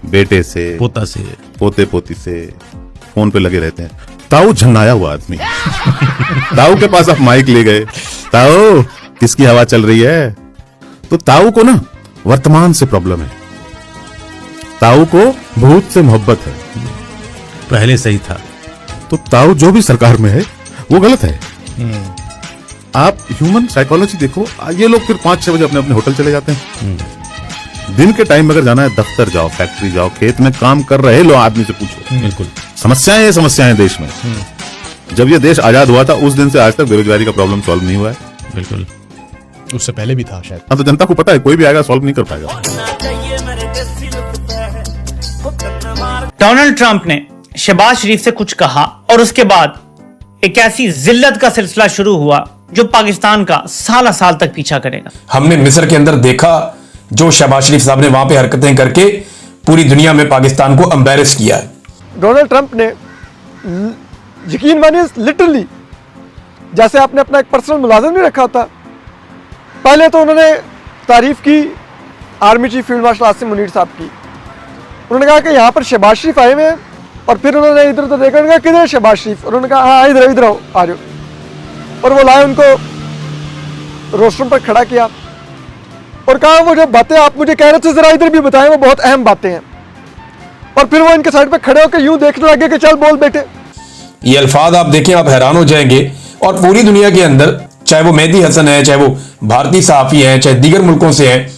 बेटे से, पोता से, पोते पोती से, फोन पे लगे रहते हैं। ताऊ झन्नाया हुआ आदमी। ताऊ के पास आप माइक ले गए, ताऊ किसकी हवा चल रही है? तो ताऊ को ना वर्तमान से प्रॉब्लम है, ताऊ को भूत से मोहब्बत है। पहले सही था। तो ताऊ जो भी सरकार में है वो गलत है। आप ह्यूमन साइकोलॉजी देखो, ये लोग फिर 5-6 बजे अपने अपने होटल चले जाते हैं। दिन के टाइम में अगर जाना है दफ्तर जाओ, फैक्ट्री जाओ, खेत में काम कर रहे लो आदमी से पूछो। बिल्कुल, समस्याएं देश में। जब ये देश आजाद हुआ था उस दिन से आज तक बेरोजगारी का प्रॉब्लम सॉल्व नहीं हुआ है। बिल्कुल, उससे पहले भी था शायद। हाँ, तो जनता को पता है कोई भी आएगा सॉल्व नहीं कर पाएगा। डोनाल्ड ट्रंप ने शहबाज शरीफ से कुछ कहा और उसके बाद एक ऐसी जिल्लत का सिलसिला शुरू हुआ जो पाकिस्तान का साल तक पीछा करेगा। हमने मिस्र के अंदर देखा जो शहबाज शरीफ साहब ने वहां पे हरकतें करके पूरी दुनिया में पाकिस्तान को एम्बैरेस किया है। डोनाल्ड ट्रंप ने यकीन मानिए लिटरली जैसे आपने अपना एक पर्सनल मुलाजिम नहीं रखा था। पहले तो उन्होंने तारीफ की army chief field marshal Asim Munir साहब की। उन्होंने कहा कि यहाँ पर शहबाज शरीफ आए हुए हैं, और फिर उन्होंने इधर उधर देखा, उन्होंने कहा किधर है शहबाज शरीफ? उन्होंने कहा हाँ इधर आओ, आ जाओ। और वो लाए, उनको रोस्टरूम पर खड़ा किया और कहा वो जो बातें आप मुझे कह रहे थे जरा इधर भी बताएं, वो बहुत अहम बातें हैं। और फिर वो इनके साइड पे खड़े होकर यूं देखने लगे कि चल बोल बेटे। ये अल्फाज आप देखें आप हैरान हो जाएंगे। और पूरी दुनिया के अंदर चाहे वो मेहदी हसन है, चाहे वो भारतीय सहाफी हैं, चाहे दीगर मुल्कों से हैं,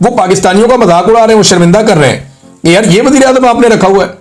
वो पाकिस्तानियों का मजाक उड़ा रहे हैं, वो शर्मिंदा कर रहे हैं कि यार ये वज़ीर आज़म आपने रखा हुआ है।